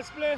Let's play.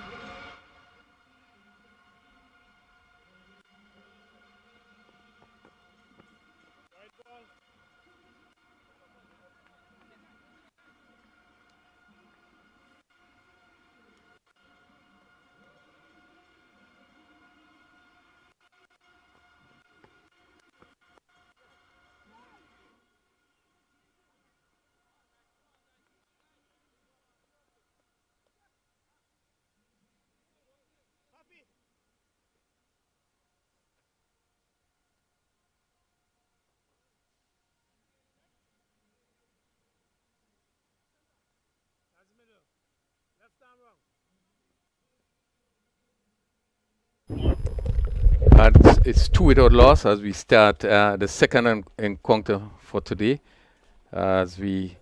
It's two without loss as we start the second encounter for today. As we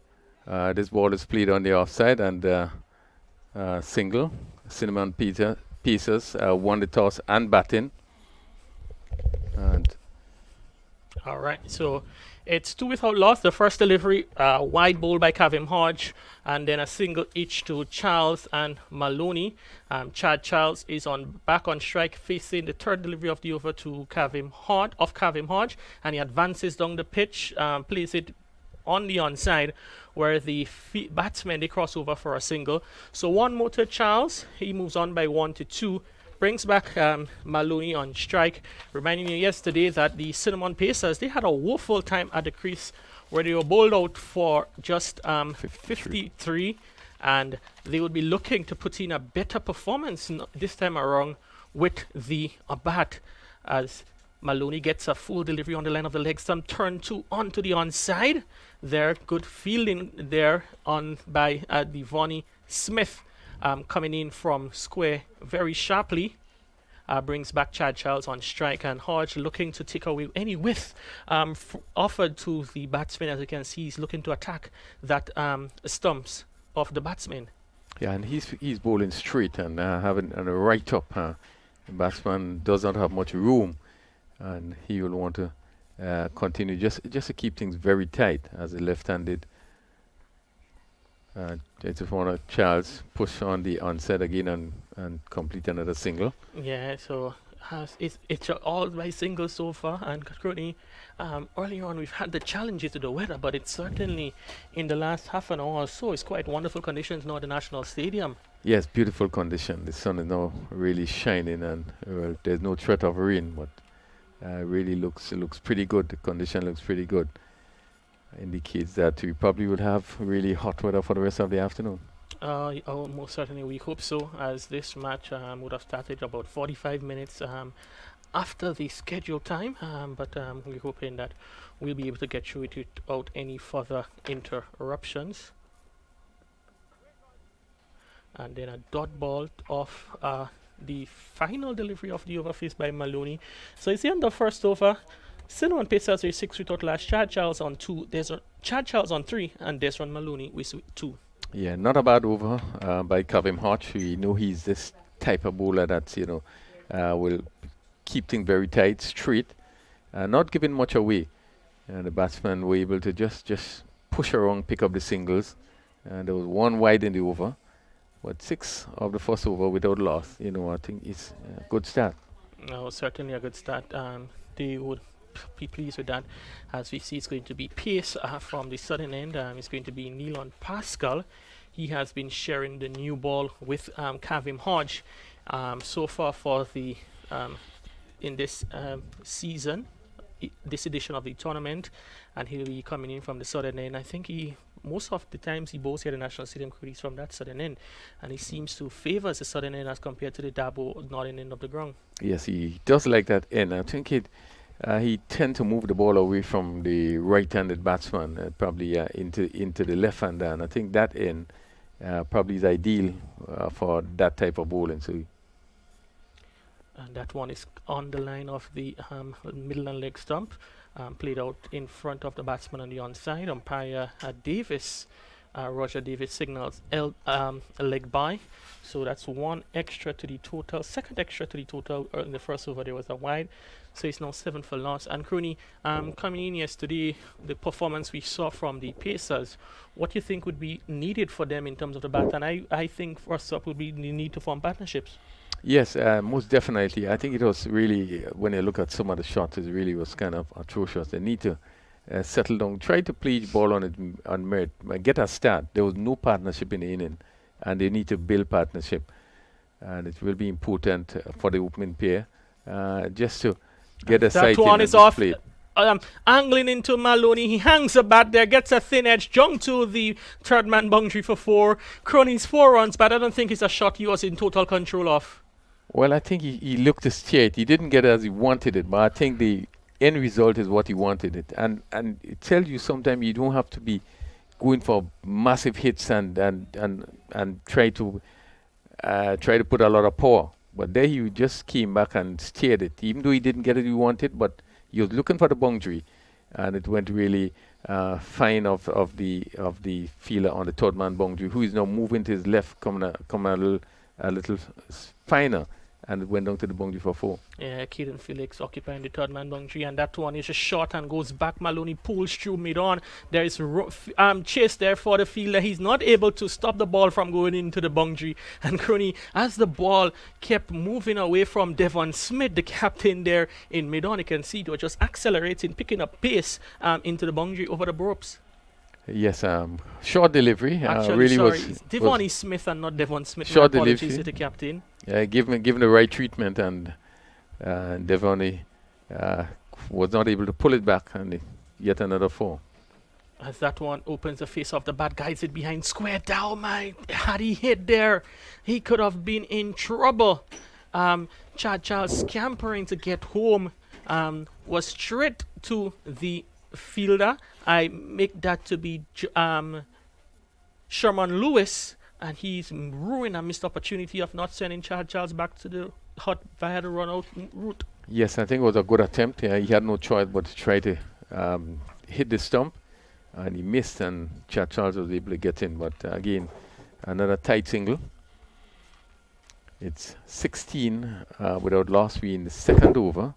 this ball is played on the offside and single. Cinnamon Pieces won the toss and batting. And All right, so it's two without loss. The first delivery, wide ball by Kavim Hodge, and then a single each to Charles and Maloney. Chad Charles is back on strike, facing the third delivery of the over to Kavim Hodge, and he advances down the pitch, plays it on the onside, where the batsmen they cross over for a single. So one more to Charles. He moves on by 1-2. Brings back Maloney on strike, reminding you yesterday that the Cinnamon Pacers, they had a woeful time at the crease where they were bowled out for just 53, and they would be looking to put in a better performance this time around with the bat, as Maloney gets a full delivery on the line of the leg stump, turn two onto the onside. There, good fielding there by Devonnie Smith. Coming in from square very sharply, brings back Chad Charles on strike, and Hodge looking to take away any width offered to the batsman. As you can see, he's looking to attack that stumps of the batsman. yeah, and he's bowling straight and having a right up. The batsman does not have much room, and he will want to continue just to keep things very tight as the left-handed. Just want to Charles push on the onset again and complete another single. Yeah, so it's all by singles so far, and currently early on we've had the challenges to the weather, but it's certainly in the last half an hour or so it's quite wonderful conditions now at the National Stadium. Yes, beautiful condition. The sun is now really shining, and there's no threat of rain, but really looks pretty good. The condition looks pretty good. Indicates that we probably would have really hot weather for the rest of the afternoon. Most certainly we hope so, as this match would have started about 45 minutes after the scheduled time, but we're hoping that we'll be able to get through it without any further interruptions. And then a dot ball of the final delivery of the over faced by Maloney. So it's the end of first over. Cinnamon Pacers with 6 without last. Chad Charles on 2. Chad Charles on 3, and Desron Maloney with 2. Yeah, not a bad over by Kavim Hodge. We know he's this type of bowler that will keep things very tight, straight, not giving much away. And the batsmen were able to just push around, pick up the singles, and there was one wide in the over. But 6 of the first over without loss. I think it's a good start. No, certainly a good start. They would be pleased with that, as we see it's going to be pace from the southern end. It's going to be Neilon Pascal. He has been sharing the new ball with Kavim Hodge so far for the in this season, this edition of the tournament, and he'll be coming in from the southern end. I think most of the times he bowls here at the National Stadium, he's from that southern end, and he seems to favor the southern end as compared to the Dabo northern end of the ground. Yes, he does like that end. I think he tend to move the ball away from the right-handed batsman, probably into the left-hander, and I think that end probably is ideal for that type of bowling. So, and that one is on the line of the middle and leg stump, played out in front of the batsman on the onside. Umpire Davis Roger Davis signals a leg by. So that's one extra to the total, second extra to the total. In the first over, there was a wide. So it's now 7 for loss. And Crooney, coming in yesterday, the performance we saw from the Pacers, what do you think would be needed for them in terms of the bat? And I think first up would be the need to form partnerships. Yes, most definitely. I think it was really, when you look at some of the shots, it really was kind of atrocious. They need to settle down, try to play the ball on it on merit, get a start. There was no partnership in the inning, and they need to build partnership. And it will be important for the opening pair just to get a sight in one and is off. display it. Angling into Maloney, he hangs the bat there, gets a thin edge, jump to the third man boundary for 4. Cronin's 4 runs, but I don't think it's a shot he was in total control of. Well, I think he looked straight. He didn't get it as he wanted it, but I think the end result is what he wanted it. And it tells you sometimes you don't have to be going for massive hits and try to put a lot of power. But there he just came back and steered it, even though he didn't get it he wanted, but he was looking for the boundary, and it went really fine of the fielder on the third man boundary, who is now moving to his left, coming a little finer, and it went down to the boundary for 4. Yeah, Caden Felix occupying the third man boundary, and that one is just short and goes back. Maloney pulls through mid-on. There is chase there for the fielder. He's not able to stop the ball from going into the boundary. And Crony, as the ball kept moving away from Devon Smith, the captain there in mid-on, you can see it was just accelerating, picking up pace into the boundary over the ropes. Yes, short delivery. Actually, really sorry, was it's Devon Smith and not Devon Smith. Short My apologies delivery. to the captain. Yeah, given the right treatment, and Devon was not able to pull it back, and yet another 4. As that one opens the face of the bat, guides it behind square down. My, had he hit there, he could have been in trouble. Chad Charles scampering to get home, was straight to the fielder. I make that to be Sherman Lewis, and he's ruined a missed opportunity of not sending Chad Charles back to the hut via the run out route. Yes, I think it was a good attempt. He had no choice but to try to hit the stump, and he missed, and Chad Charles was able to get in. But again, another tight single. It's 16 without loss. We in the second over.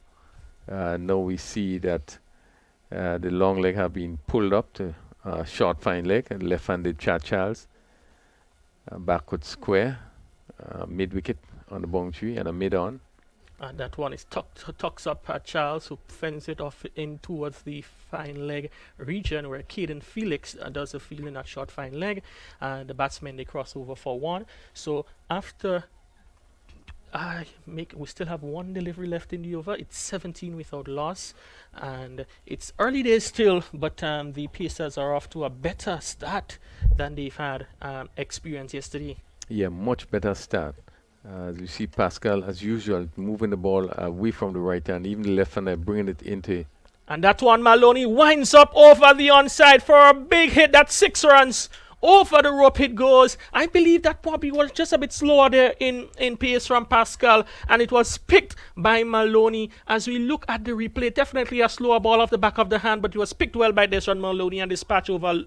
Now we see that the long leg have been pulled up to short fine leg, and left-handed Chad Charles. Backward square, mid wicket on the boundary, and a mid on. And that one is tucks up at Charles, who fends it off in towards the fine leg region, where Caden Felix does the fielding at short fine leg. The batsmen, they cross over for 1. So after we still have 1 delivery left in the over. It's 17 without loss, and it's early days still, but the Pacers are off to a better start than they've had experienced yesterday. Yeah, much better start. As you see Pascal, as usual, moving the ball away from the right hand, even the left hand, bringing it into. And that one, Maloney winds up over the onside for a big hit. That's 6 runs. Over the rope it goes. I believe that probably was just a bit slower there in pace from Pascal, and it was picked by Maloney. As we look at the replay, definitely a slower ball off the back of the hand, but it was picked well by Desron Maloney and dispatched over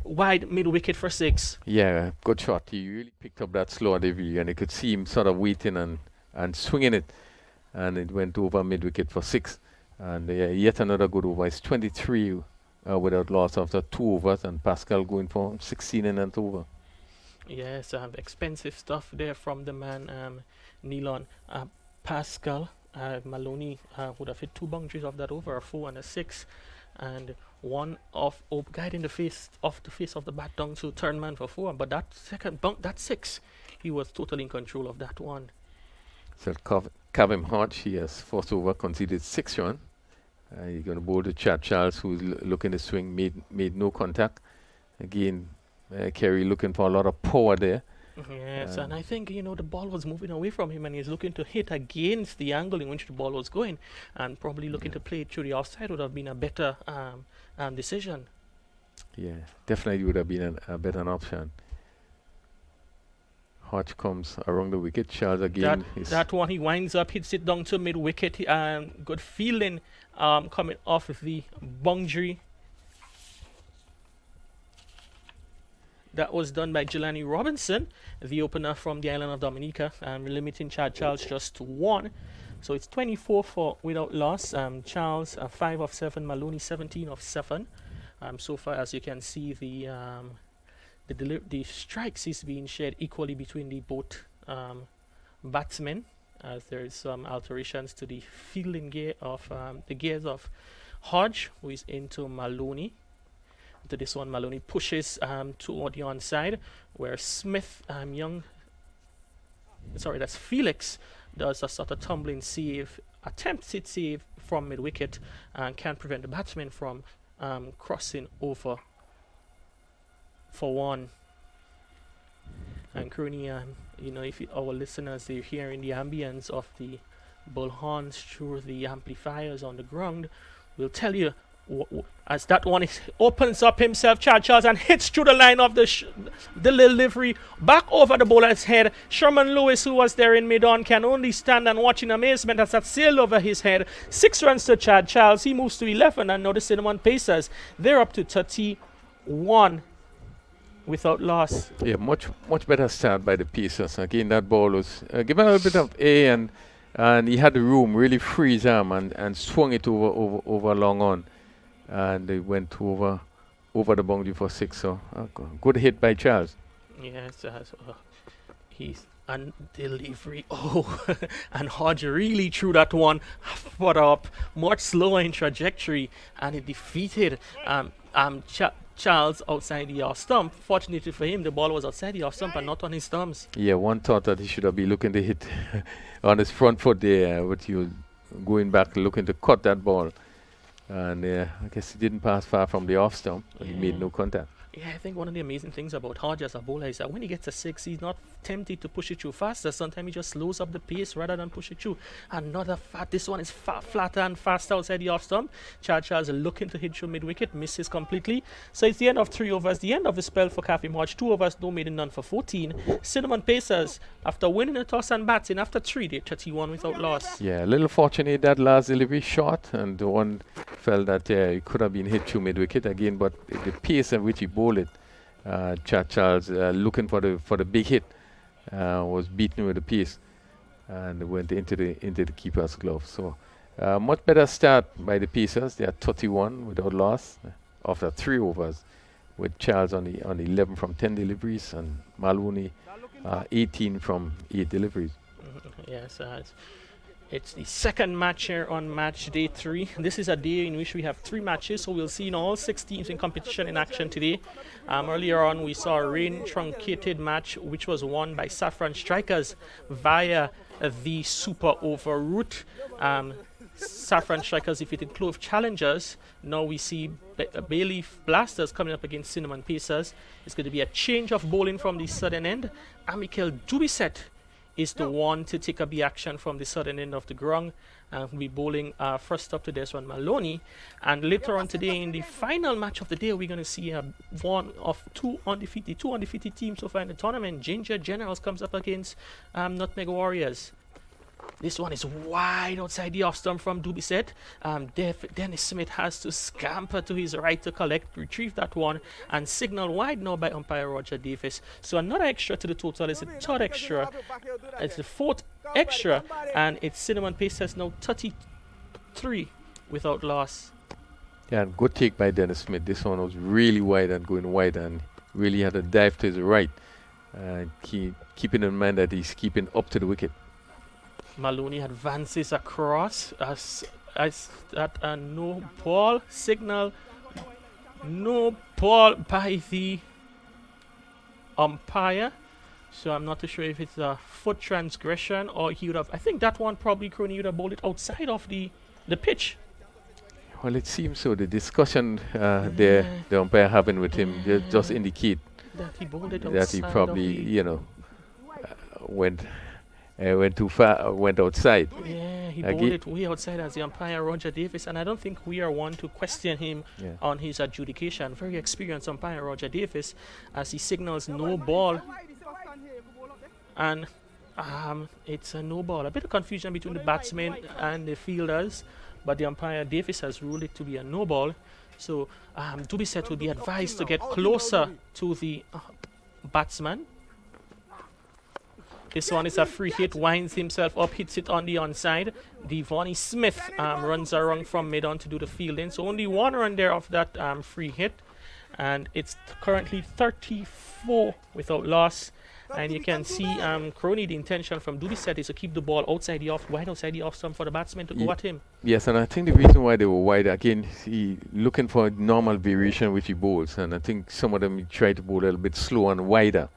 wide mid wicket for 6. Yeah, good shot. He really picked up that slower delivery, and you could see him sort of waiting and swinging it, and it went over mid wicket for 6. And yet another good over. It's 23 without loss after 2 overs, and Pascal going for 16 and an over. Yes, expensive stuff there from the man, Nealon. Pascal, Maloney would have hit 2 boundaries of that over, a 4 and a 6, and one off guiding the face of the bat down to turn man for 4. But that second bunk, that 6, he was totally in control of that one. So Kavim Hodge, he has first over conceded 6 runs. He's going to bowl to Chad Charles, who's looking to swing, made no contact. Again, Kerry looking for a lot of power there. Yes, and I think, the ball was moving away from him, and he's looking to hit against the angle in which the ball was going, and probably looking to play it through the offside would have been a better decision. Yeah, definitely would have been a better option. Hodge comes around the wicket. Charles again. That one, he winds up, hits it down to mid wicket. Good fielding coming off the boundary. That was done by Jelani Robinson, the opener from the island of Dominica, limiting Chad Charles just to 1. So it's 24 for without loss. Charles 5 of 7, Maloney 17 of 7. So far, as you can see, the strikes is being shared equally between the both batsmen, as there is some alterations to the fielding gear of the gears of Hodge, who is into Maloney. To this one, Maloney pushes toward the onside, where Smith that's Felix, does a sort of tumbling save, attempted save from mid wicket, and can prevent the batsman from crossing over for 1. And Crony, if our listeners are hearing the ambience of the bullhorns through the amplifiers on the ground, will tell you as that one opens up himself, Chad Charles, and hits through the line of the delivery back over the bowler's head. Sherman Lewis, who was there in mid-on, can only stand and watch in amazement as that sailed over his head. 6 runs to Chad Charles. He moves to 11, and now the Cinnamon Pacers, they're up to 31 without loss. Yeah, much better start by the Pacers. Again, that ball was given a little bit of A, and he had the room, really free his arm and swung it over long on. And they went over the boundary for 6. So good hit by Charles. Yes, he's and delivery. Oh, and Hodge really threw that one further up, much slower in trajectory, and it defeated Charles outside the off stump. Fortunately for him, the ball was outside the off stump and not on his thumbs. Yeah, one thought that he should have been looking to hit on his front foot there, but he was going back looking to cut that ball. And I guess he didn't pass far from the off stump, but he made no contact. Yeah, I think one of the amazing things about Hodge as a bowler is that when he gets a 6, he's not tempted to push it through faster. Sometimes he just slows up the pace rather than push it through. Another this one is flatter and faster outside the off stump. Chad Charles looking to hit through mid wicket, misses completely. So it's the end of 3 overs, the end of the spell for Kavim Hodge. 2 overs, no maiden, none for 14. Cinnamon Pacers, after winning a toss and batting, after 3, they're 31 without loss. Yeah, a little fortunate that last delivery shot, and the one felt that it could have been hit through mid wicket again, but the pace at which he bowled it, Chad Charles looking for the big hit, was beaten with the pace and went into the keeper's glove. So much better start by the Pacers. They are 31 without loss after 3 overs, with Charles on the 11 from 10 deliveries and Maloney 18 from 8 deliveries. Yes, it's the second match here on match day 3. This is a day in which we have 3 matches, so we'll see all 6 teams in competition in action today. Earlier on, we saw a rain truncated match, which was won by Saffron Strikers via the super over route. Saffron Strikers defeated Clove Challengers. Now we see Bayleaf Blasters coming up against Cinnamon Pacers. It's going to be a change of bowling from the southern end. Amikel Dubiset is the one to take up the action from the southern end of the ground. We'll be bowling first up to Desmond Maloney. And later on today, in the final match of the day, we're going to see one of 2 undefeated teams so far in the tournament. Ginger Generals comes up against Nutmeg Warriors. This one is wide outside the off stump from Dubiset. Dennis Smith has to scamper to his right to retrieve that one, and signal wide now by umpire Roger Davis. So another extra to the total. It's the 3rd extra. It's the 4th extra, and it's Cinnamon Pacers now 33 without loss. Yeah, good take by Dennis Smith. This one was really wide and going wide, and really had a dive to his right. Keeping in mind that he's keeping up to the wicket. Maloney advances across as that no ball signal, no ball by the umpire. So I'm not too sure if it's a foot transgression or he would have. I think that one probably Crony would have bowled it outside of the pitch. Well, it seems so. The discussion the umpire having with him just indicate that he bowled it outside. That he probably went too far, went outside. Yeah, he bowled it way outside as the umpire Roger Davis, and I don't think we are one to question him on his adjudication. Very experienced umpire Roger Davis, as he signals no ball, and it's a no ball. A bit of confusion between the batsmen and the fielders, but the umpire Davis has ruled it to be a no ball. So Dubiset will be advised to get closer to the batsman. This one is a free hit, winds himself up, hits it on the onside. Devonnie Smith runs around from mid on to do the fielding. So only one run there of that free hit. And it's currently 34 without loss. And you can see Crony, the intention from Dubiset is to keep the ball outside the off, wide outside the off stump for the batsman to go at him. Yes, and I think the reason why they were wide, again, he looking for normal variation with the bowls. And I think some of them he tried to bowl a little bit slow and wider.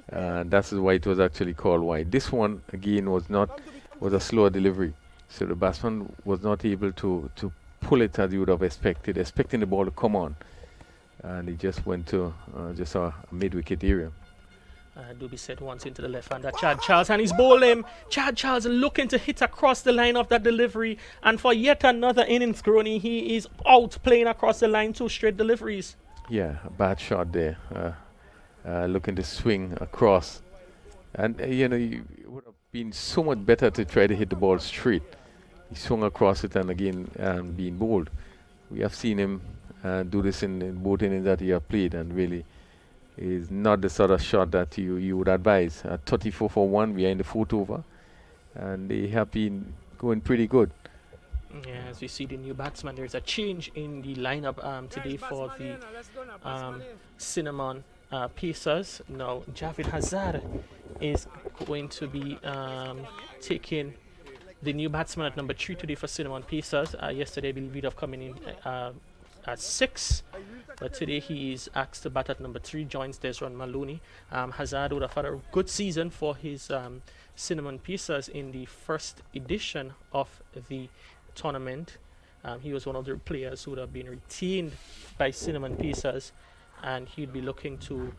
That's why it was actually called wide. This one, again, was a slower delivery. So the batsman was not able to pull it as you would have expected, expecting the ball to come on. And he just went to just a mid-wicket area. Dubiset once into the left-hander, Chad Charles, and he's bowling him. Chad Charles looking to hit across the line of that delivery. And for yet another innings, Crony, he is out playing across the line, 2 straight deliveries. Yeah, a bad shot there. Looking to swing across. And, it would have been so much better to try to hit the ball straight. He swung across it and again being bowled. We have seen him do this in both innings that he have played, and really is not the sort of shot that you would advise. 34 for 1, we are in the 4th over, and they have been going pretty good. Yeah, as we see the new batsman, there's a change in the lineup today for the Cinnamon Pacers. Now, Javed Hazard is going to be taking the new batsman at number 3 today for Cinnamon Pacers. Yesterday, I believe he'd have come in at 6, but today he is asked to bat at number 3, joins Desron Maloney. Hazard would have had a good season for his Cinnamon Pacers in the first edition of the tournament. He was one of the players who would have been retained by Cinnamon Pacers, and he'd be looking to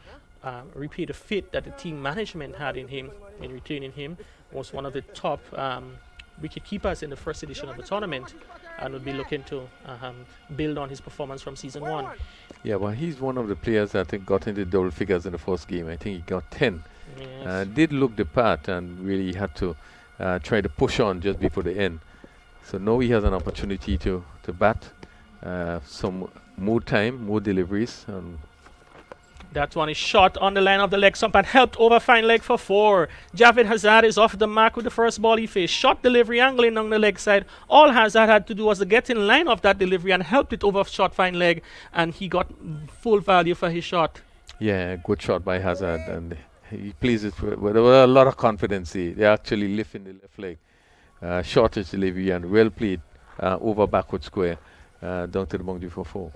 repay the faith that the team management had in him in retaining him. Was one of the top wicket keepers in the first edition of the tournament, and would be looking to build on his performance from season 1. Yeah, well, he's one of the players that I think got into double figures in the first game. I think he got 10. Yes. Did look the part and really had to try to push on just before the end. So now he has an opportunity to bat some more time, more deliveries. That one is shot on the line of the leg stump and helped over fine leg for 4. Javed Hazard is off the mark with the first ball he faced. Shot delivery angling on the leg side. All Hazard had to do was to get in line of that delivery and helped it over shot fine leg, and he got full value for his shot. Yeah, good shot by Hazard, and he plays it with a lot of confidence. They actually lift in the left leg. Shortish delivery and well played over backward square down to the boundary for 4.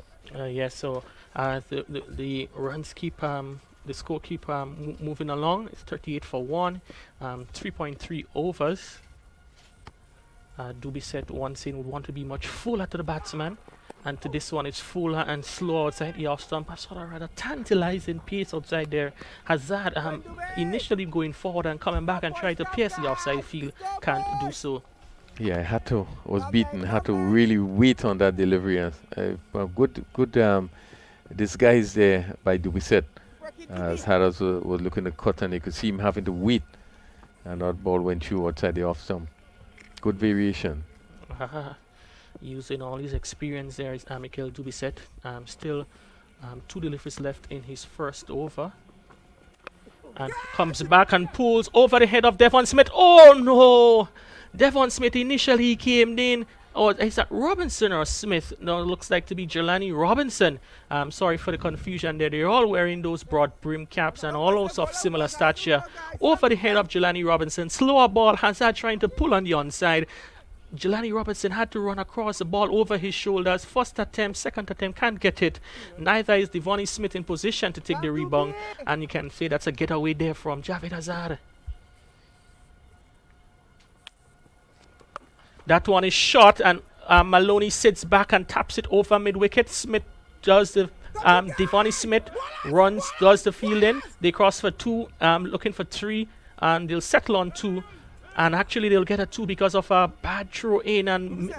Yes, so the runs keep the score keep moving along. It's 38 for 1, 3.3 overs. Dubiset once in would want to be much fuller to the batsman, and to this one it's fuller and slow outside the off stump. A sort of rather tantalizing pace outside there. Hazard initially going forward and coming back and trying to pierce the offside field, can't do so. Yeah, was beaten. Had to really wait on that delivery. Good disguise there by Dubiset. As Harris was looking to cut, and you could see him having to wait, and that ball went through outside the off stump. Good variation. Using all his experience there is Mikel Dubiset. Still 2 deliveries left in his first over. And comes back and pulls over the head of Devon Smith. Oh no! Devon Smith initially came in. Oh, is that Robinson or Smith? No, it looks like to be Jelani Robinson. Sorry for the confusion there. They're all wearing those broad brim caps and all those of similar stature. Over the head of Jelani Robinson. Slower ball. Hazard trying to pull on the onside. Jelani Robinson had to run across the ball over his shoulders. First attempt, second attempt, can't get it. Neither is Devonnie Smith in position to take the rebound. And you can say that's a getaway there from Javed Hazard. That one is shot, and Maloney sits back and taps it over mid-wicket. Smith does the Devonnie Smith does the fielding. They cross for 2, looking for 3, and they'll settle on 2. And actually they'll get a 2 because of a bad throw in, and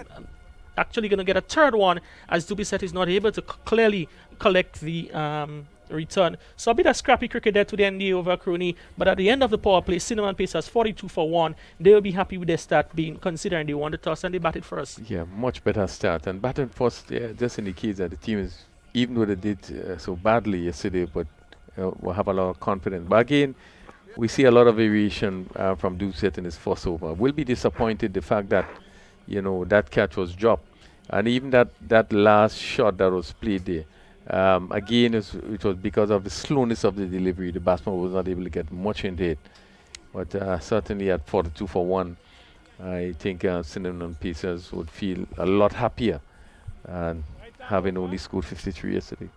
actually going to get a third one as Dubiset is not able to clearly collect the return. So a bit of scrappy cricket there to the end of the over, Crony. But at the end of the power play, Cinnamon Pacers 42 for 1. They will be happy with their start, being considering they won the toss and they batted first. Yeah, much better start. And batting first just indicates that the team is, even though they did so badly yesterday, but will have a lot of confidence. But again, we see a lot of variation from Doucette in his first over. We'll be disappointed the fact that that catch was dropped, and even that last shot that was played there. Again, it was because of the slowness of the delivery. The batsman was not able to get much into it. But certainly at 42 for 1, I think Cinnamon Pacers would feel a lot happier and having only scored 53 yesterday.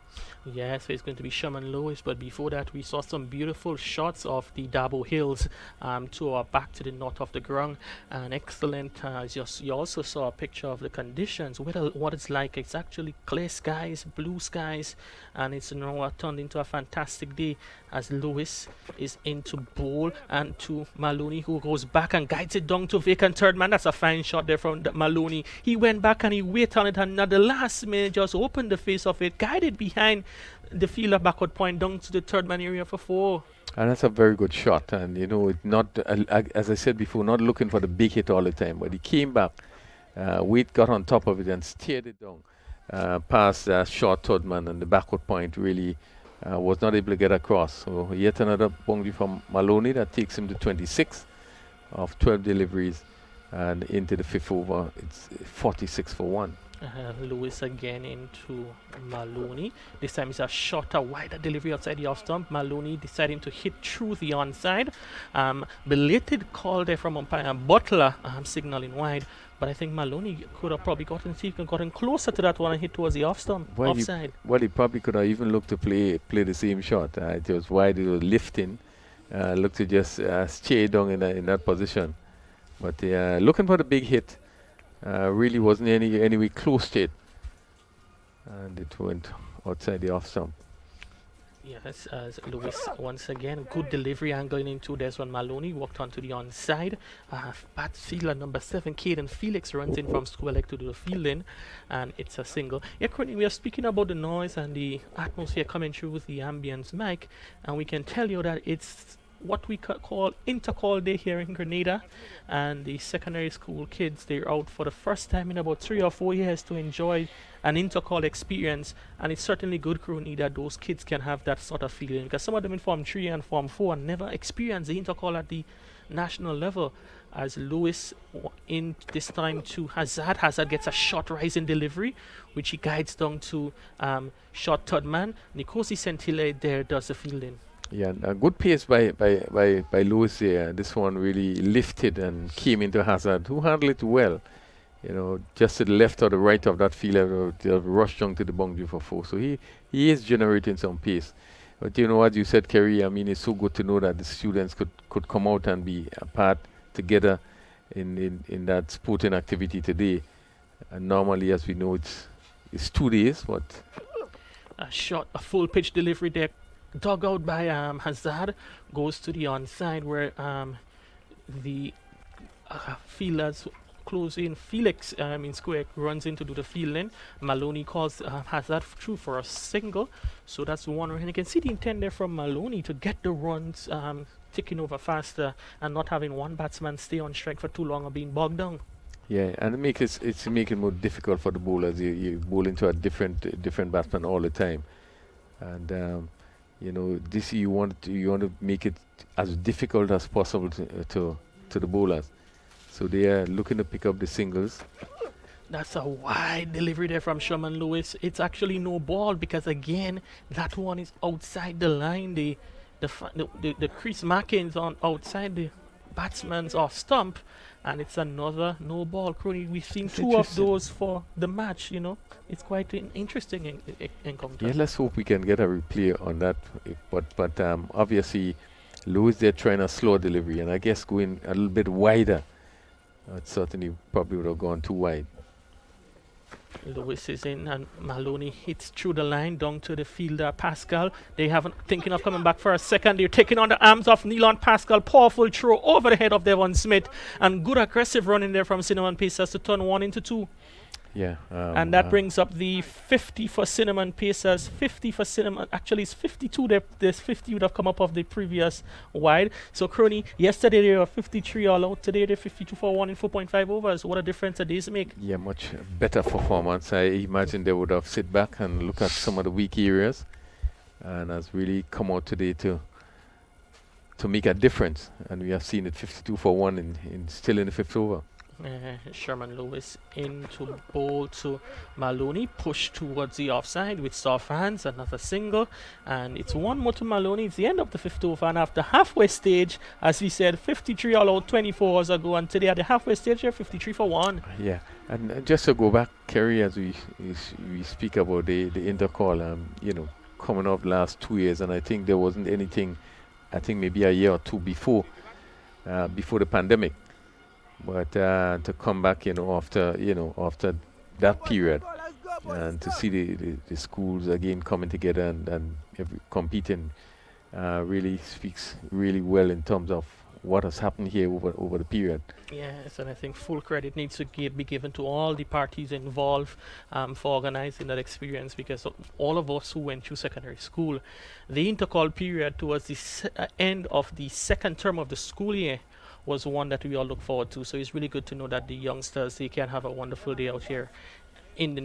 Yeah, so it's going to be Sherman Lewis, but before that we saw some beautiful shots of the Dabo Hills to our back to the north of the ground, and excellent. You also saw a picture of the conditions, what it's like. It's actually clear skies, blue skies, and it's now turned into a fantastic day as Lewis is into bowl and to Maloney, who goes back and guides it down to vacant third man. That's a fine shot there from Maloney. He went back and he waited on it, and at the last minute just opened the face of it, guided behind the fielder backward point down to the third man area for 4. And that's a very good shot. And it not as I said before, not looking for the big hit all the time, but he came back, weight got on top of it and steered it down past short third man, and the backward point really was not able to get across. So yet another boundary from Maloney that takes him to 26 of 12 deliveries, and into the 5th over, it's 46 for 1. Lewis again into Maloney. This time it's a shorter, wider delivery outside the off stump. Maloney deciding to hit through the onside. Belated call there from umpire Butler signaling wide, but I think Maloney could have probably gotten closer to that one and hit towards the off stump, offside. He probably could have even looked to play the same shot. It was wide, it was lifting, looked to just stay down in that position. But looking for the big hit. Really wasn't anywhere close to it, and it went outside the off stump. Yes, as Lewis once again, good delivery angling into this one. Maloney walked onto the onside. Bat fielder number 7, Caden Felix, runs in from square leg to do the fielding, and it's a single. Yeah, currently we are speaking about the noise and the atmosphere coming through with the ambience mic, and we can tell you that it's what we call intercall day here in Grenada, and the secondary school kids, they're out for the first time in about 3 or 4 years to enjoy an intercall experience, and it's certainly good, Crony, that those kids can have that sort of feeling, because some of them in Form 3 and Form 4 never experienced the intercall at the national level. As Lewis in this time to Hazard gets a short rising delivery, which he guides down to short third man. Nikosi Sentile there does the fielding. Yeah, a good pace by Lewis there. This one really lifted and came into Hazard, who handled it well. Just to the left or the right of that fielder, rushed down to the boundary for 4. So he is generating some pace. But as you said, Kerry, I mean, it's so good to know that the students could come out and be a part together in that sporting activity today. And normally, as we know, it's 2 days, but a full pitch delivery there. Dug out by Hazard, goes to the onside where the fielders close in. Felix in square runs in to do the fielding. Maloney calls Hazard through for a single, so that's one. And you can see the intent there from Maloney to get the runs ticking over faster and not having one batsman stay on strike for too long or being bogged down. Yeah, and it's making it more difficult for the bowlers. You bowl into a different batsman all the time, and this you want to make it as difficult as possible to the bowlers. So they are looking to pick up the singles. That's a wide delivery there from Sherman Lewis. It's actually no ball because again that one is outside the line. The crease markings on outside the batsman's off stump, and it's another no ball. Crony, we've seen 2 of those for the match. It's quite an interesting encounter. Yeah, let's hope we can get a replay on that. But obviously, Lewis there trying a slow delivery, and I guess going a little bit wider. It certainly probably would have gone too wide. Lewis is in and Maloney hits through the line down to the fielder Pascal. They haven't thinking of coming back for a second. They're taking on the arms of Neilon Pascal. Powerful throw over the head of Devon Smith, and good aggressive running there from Cinnamon Pacers to turn 1 into 2. Yeah. And that brings up the 50 for Cinnamon Pacers. 50 for Cinnamon. Actually, it's 52. There's 50 would have come up of the previous wide. So, Crony, yesterday they were 53 all out. Today they're 52 for 1 in 4.5 overs. What a difference a days make. Yeah, much better performance. I imagine they would have sit back and look at some of the weak areas and has really come out today to make a difference. And we have seen it 52 for 1 in still in the fifth over. Sherman Lewis into bowl to Maloney, push towards the offside with soft hands, another single, and it's one more to Maloney. It's the end of the fifth over, and after halfway stage, as we said, 53 all out 24 hours ago, and today at the halfway stage, they're 53 for 1. Yeah, and just to go back, Kerry, as we speak about the intercall, coming up last 2 years, and I think there wasn't anything, I think maybe a year or two before the pandemic. But to come back, after that period, and to see the schools again coming together and competing, really speaks really well in terms of what has happened here over the period. Yes, and I think full credit needs to be given to all the parties involved for organizing that experience, because all of us who went through secondary school, the intercall period towards the end of the second term of the school year was one that we all look forward to. So it's really good to know that the youngsters, they can have a wonderful day out here in the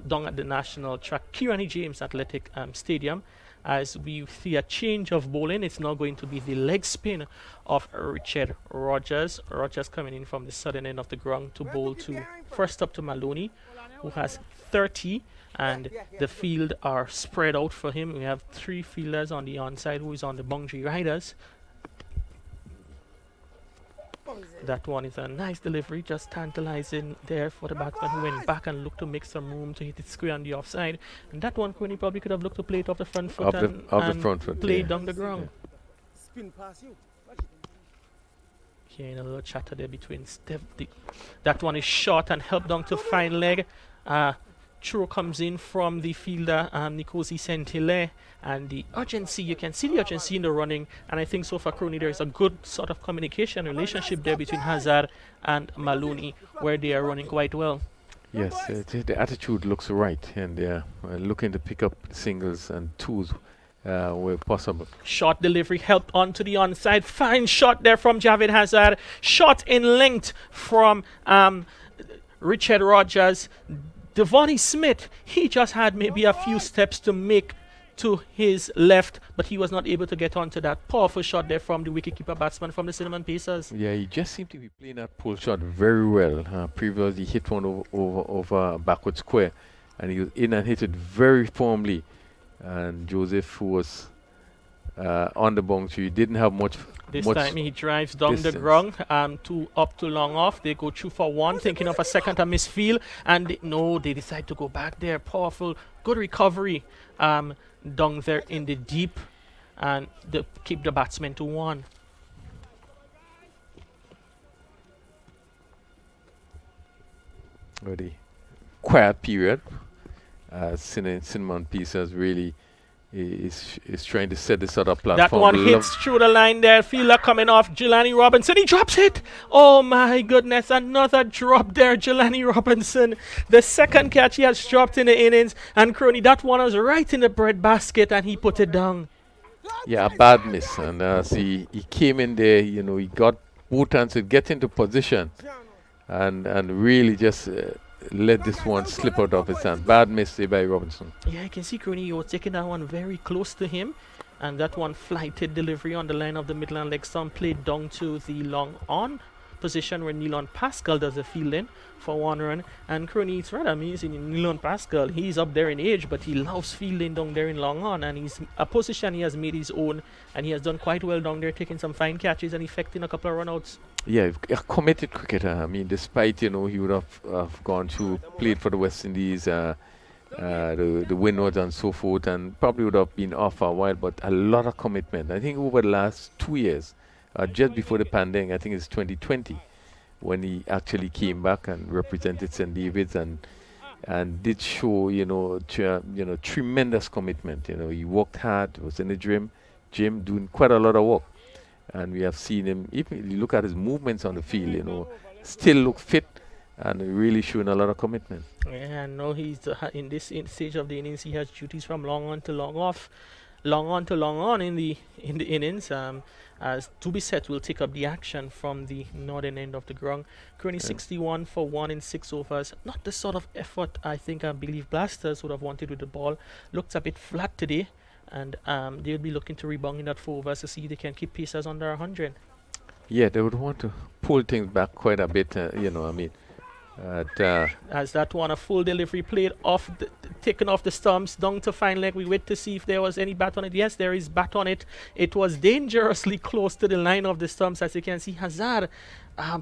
down at the national track, Kirani James Athletic Stadium. As we see a change of bowling, it's now going to be the leg spin of Richard Rogers. Rogers coming in from the southern end of the ground to bowl to first up to Maloney, who has 30, and the field are spread out for him. We have 3 fielders on the onside who is on the boundary riders. That one is a nice delivery, just tantalizing there for the batsman, who went back and looked to make some room to hit it square on the offside. And that one, Quinny probably could have looked to play it off the front foot and play it down the ground. Spin past you. Okay, a little chatter there between Steph. That one is short and helped down to fine leg. Throw comes in from the fielder, Nikosi Sentile, and the urgency, you can see the urgency in the running, and I think so far, Crony, there is a good sort of communication relationship there between Hazard and Maloney, where they are running quite well. Yes, the attitude looks right, and they're looking to pick up singles and twos where possible. Short delivery helped onto the onside. Fine shot there from Javed Hazard. Shot in length from Richard Rogers. Devonnie Smith, he just had maybe a few steps to make to his left, but he was not able to get onto that powerful shot there from the wicketkeeper batsman from the Cinnamon Pacers. Yeah, he just seemed to be playing that pull shot very well. Previously, he hit one over backward square, and he was in and hit it very firmly. And Joseph, who was on the boundary, didn't have much. This time he drives down the ground, up to long off. They go 2 for 1, thinking of a second to misfield, and they decide to go back there. Powerful, good recovery down there in the deep, and they keep the batsman to 1. Very quiet period. Cinnamon Pacers really is trying to set this other platform. That one hits through the line there. Fielder coming off. Jelani Robinson. He drops it. Oh my goodness. Another drop there. Jelani Robinson. The second catch he has dropped in the innings. And Crony, that one was right in the bread basket and he put it down. Yeah, a bad miss. And he came in there, he got both hands to get into position and really just let this one slip out of his hand. Bad miss there by Robinson. Yeah, I can see Crony, you were taking that one very close to him. And that one flighted delivery on the line of the Midland leg stump, played down to the long on position where Nilon Pascal does the fielding for 1 run. And Crony, it's rather amazing in Nilon Pascal. He's up there in age, but he loves fielding down there in long on. And he's a position he has made his own. And he has done quite well down there, taking some fine catches and effecting a couple of runouts. Yeah, a committed cricketer. I mean, despite, he would have gone through, played for the West Indies, the Windwards and so forth, and probably would have been off for a while, but a lot of commitment. I think over the last 2 years, just before the pandemic, I think it's 2020, when he actually came back and represented St. David's and did show, tremendous commitment. He worked hard, was in the gym doing quite a lot of work. And we have seen him, if you look at his movements on the field, still look fit and really showing a lot of commitment. Yeah, no, he's in this stage of the innings, he has duties from long on to long off, long on to long on in the innings. As Dubisset will take up the action from the northern end of the ground. Currently 61 for 1 in 6 overs. Not the sort of effort I believe Blasters would have wanted with the ball. Looked a bit flat today. and they'll be looking to rebound in that 4 overs to see if they can keep pacers under 100. Yeah, they would want to pull things back quite a bit, As that one, a full delivery played off, taken off the stumps, down to fine leg. We wait to see if there was any bat on it. Yes, there is bat on it. It was dangerously close to the line of the stumps. As you can see, Hazard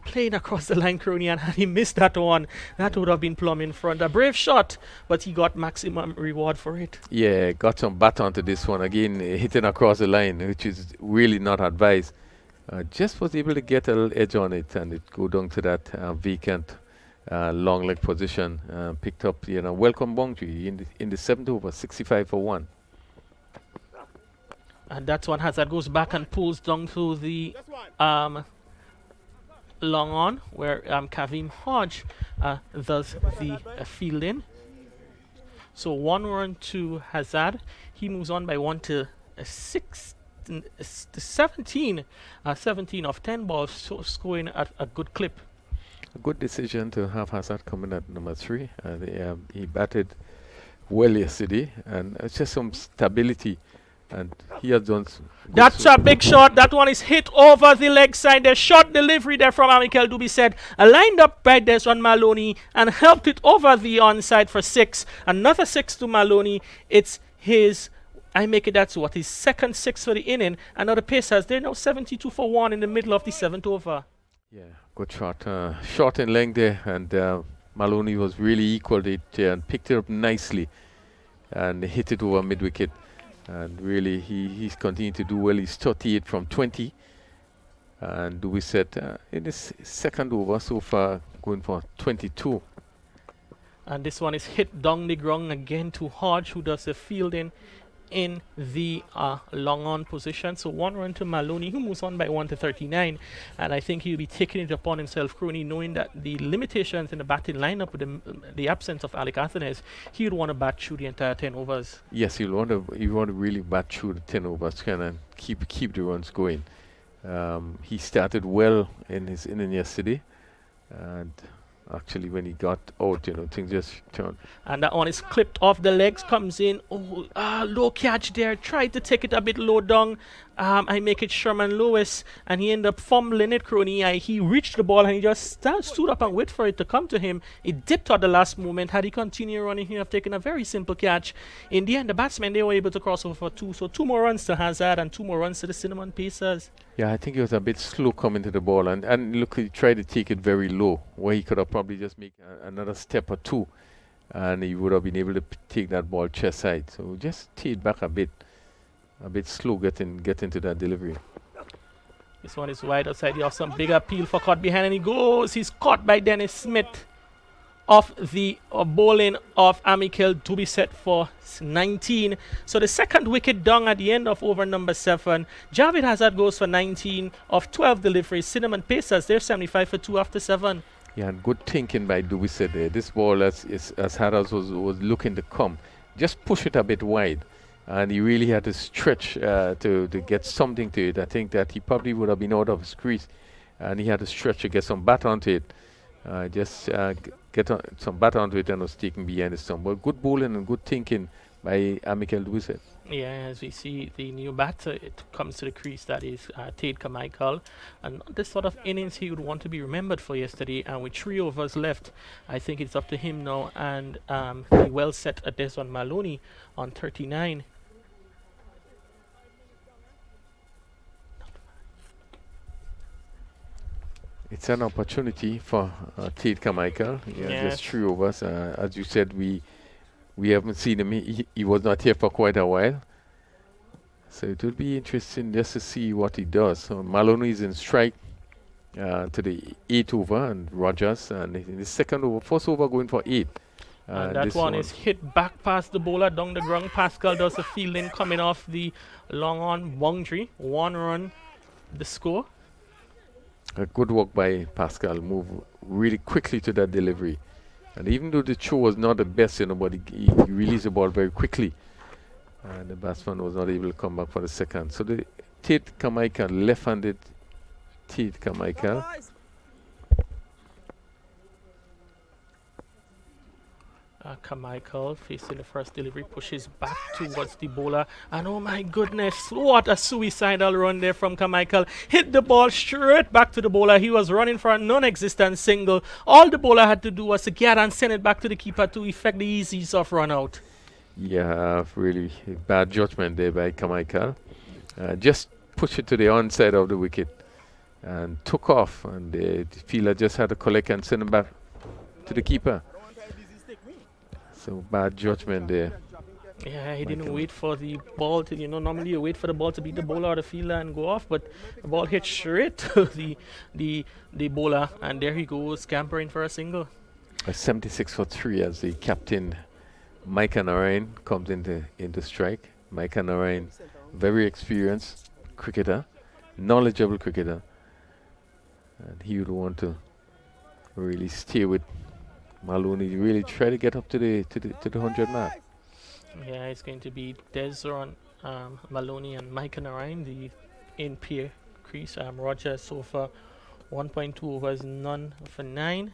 playing across the line, Crony, and had he missed that one, that would have been plumb in front. A brave shot, but he got maximum reward for it. Yeah, got some bat onto this one. Again, hitting across the line, which is really not advised. Just was able to get a little edge on it, and it go down to that vacant long leg position. Picked up, welcome boundary in the 7th over, 65 for 1. And that one, Hazard goes back and pulls down to the long on, where Kavim Hodge does the fielding. So 1 run to Hazard. He moves on by 1 to 17. 17 of 10 balls, so scoring at a good clip. A good decision to have Hazard coming at number 3. He batted well yesterday, and it's just some stability. And he has done. That's a big shot. That one is hit over the leg side. The shot delivery there from Amikel Dubisset. Lined up by Desmond Maloney and helped it over the onside for 6. Another 6 to Maloney. It's his. I make it that's what his second 6 for the inning. Another Pacers. They're now 72 for 1 in the middle of the 7th over. Yeah, good shot. Short in length there, and Maloney was really equal to it and picked it up nicely and hit it over mid wicket. And really, he's continued to do well. He's 38 from 20. And Dubisset in his 2nd over so far, going for 22. And this one is hit down the ground again to Hodge, who does the fielding in the long on position. So 1 run to Maloney, who moves on by 1 to 39. And I think he'll be taking it upon himself, Crony, knowing that the limitations in the batting lineup with the absence of Alec Athens, he would want to bat through the entire 10 overs. Yes, he'll want to really bat through the 10 overs, kind of keep the runs going. He started well in his inning yesterday, and actually when he got out, things just turned. And that one is clipped off the legs, comes in. Oh, low catch there. Tried to take it a bit low down. I make it Sherman Lewis, and he ended up fumbling it, Crony. He reached the ball and he just stood up and wait for it to come to him. It dipped at the last moment. Had he continued running, he'd have taken a very simple catch. In the end, the batsmen, they were able to cross over for 2. So 2 more runs to Hazard and 2 more runs to the Cinnamon Pacers. Yeah, I think he was a bit slow coming to the ball, and look, he tried to take it very low, where he could have probably just make another step or 2, and he would have been able to take that ball chest side. So just tee it back a bit slow getting to that delivery. This one is wide outside. You have some big appeal for caught behind, and he goes. He's caught by Dennis Smith off the bowling of Amikel Dubisset for 19. So the 2nd wicket down at the end of over number 7. Javid Hazard goes for 19 of 12 deliveries. Cinnamon Pacers, they're 75 for 2 after 7. Yeah, and good thinking by Dubisset there. This ball, as Harris was looking to come, just push it a bit wide. And he really had to stretch to get something to it. I think that he probably would have been out of his crease, and he had to stretch to get some bat onto it. Get some bat onto it and was taken behind the stump. But good bowling and good thinking by Amikel Dubisset. Yeah, as we see the new batter, it comes to the crease, that is Tate Carmichael. And this sort of innings he would want to be remembered for yesterday. And with 3 overs left, I think it's up to him now. And he well set at Desmond Maloney on 39. It's an opportunity for Tate Carmichael. Yes. Just 3 overs. As you said, we haven't seen him. He was not here for quite a while. So it will be interesting just to see what he does. So Maloney is in strike to the 8th over, and Rogers, and in the 2nd over, 1st over going for 8. And that one is hit back past the bowler down the ground. Pascal does the fielding coming off the long on boundary. 1 run, the score. A good work by Pascal. Move really quickly to that delivery. And even though the throw was not the best, but he released the ball very quickly. And the batsman was not able to come back for the 2nd. So the Tate Carmichael, left-handed Tate Carmichael. Carmichael facing the first delivery, pushes back towards the bowler, and oh my goodness, what a suicidal run there from Carmichael. Hit the ball straight back to the bowler. He was running for a non-existent single. All the bowler had to do was to get and send it back to the keeper to effect the easy soft run out. Yeah, really bad judgment there by Carmichael. Just push it to the onside of the wicket and took off, and the fielder just had to collect and send it back to the keeper. So bad judgment there. Yeah, he didn't wait for the ball to, normally you wait for the ball to beat the bowler or the fielder and go off, but the ball hit straight to the bowler, and there he goes, scampering for a single. A 76 for 3 as the captain, Micah Narayan, comes into strike. Micah Narayan, very experienced cricketer, knowledgeable cricketer, and he would want to really stay with Maloney, really try to get up to the 100 mark. Yeah, it's going to be Desron, Maloney, and Micah Narayan, the in pair crease. Roger so far 1.2 overs, none for 9.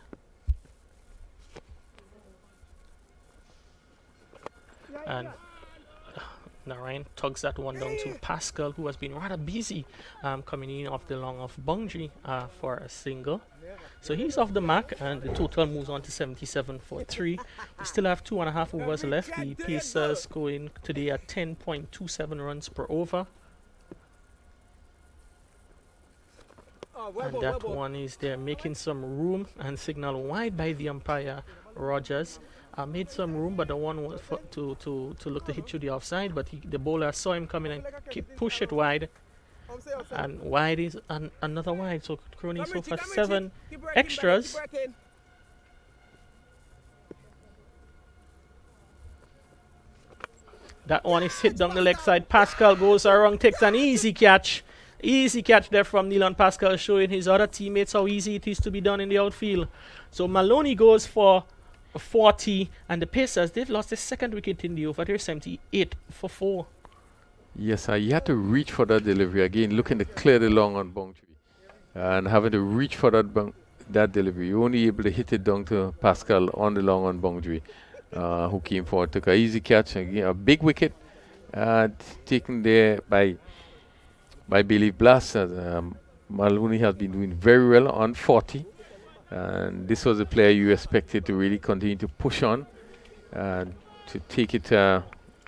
And Narayan tugs that one down to Pascal, who has been rather busy coming in off the long off boundary for a single. So he's off the mark, and the total moves on to 77 for 3. We still have 2.5 overs left. The Pacers going today at 10.27 runs per over. And that one is there making some room and signal wide by the umpire, Rogers. Made some room, but the one was to look to hit through the offside, but the bowler saw him coming and push it wide. And wide is another wide, so Crony so far 7 extras. That one is hit down the leg side. Pascal goes around, takes an easy catch. Easy catch there from Neelan Pascal, showing his other teammates how easy it is to be done in the outfield. So Maloney goes for 40, and the Pacers, they've lost the second wicket in the over. They're 78 for 4. Yes, you had to reach for that delivery again, looking to clear the long on boundary, and having to reach for that delivery. You're only able to hit it down to Pascal on the long on boundary, who came forward, took an easy catch, again, a big wicket taken there by Billy Blass. Maloney has been doing very well on 40, and this was a player you expected to really continue to push on and to take it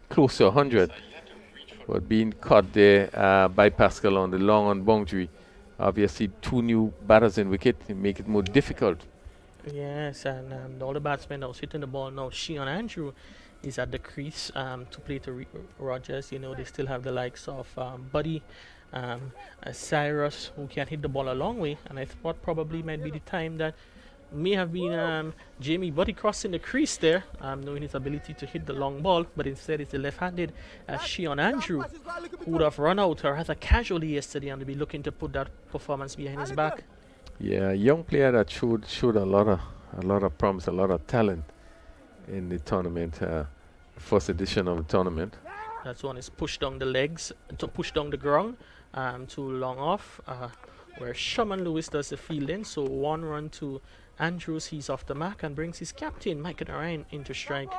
close to 100. But being caught there by Pascal on the long on boundary, obviously 2 new batters in wicket, make it more difficult. Yes, and all the batsmen that was hitting the ball now, Sheon Andrew is at the crease to play to Rogers. They still have the likes of Buddy, Cyrus, who can hit the ball a long way, and I thought probably might be the time that may have been Jamie Buddy crossing the crease there, knowing his ability to hit the long ball, but instead it's the left-handed Sheon Andrew who would have run out or rather casually yesterday and to be looking to put that performance behind his back. Yeah, young player that showed a lot of promise, a lot of talent in the tournament, first edition of the tournament. That one is pushed down the legs, to push down the ground, too long off, where Shaman Lewis does the fielding. So 1 run to Andrews, he's off the mark and brings his captain, Micah Narayan, into strike.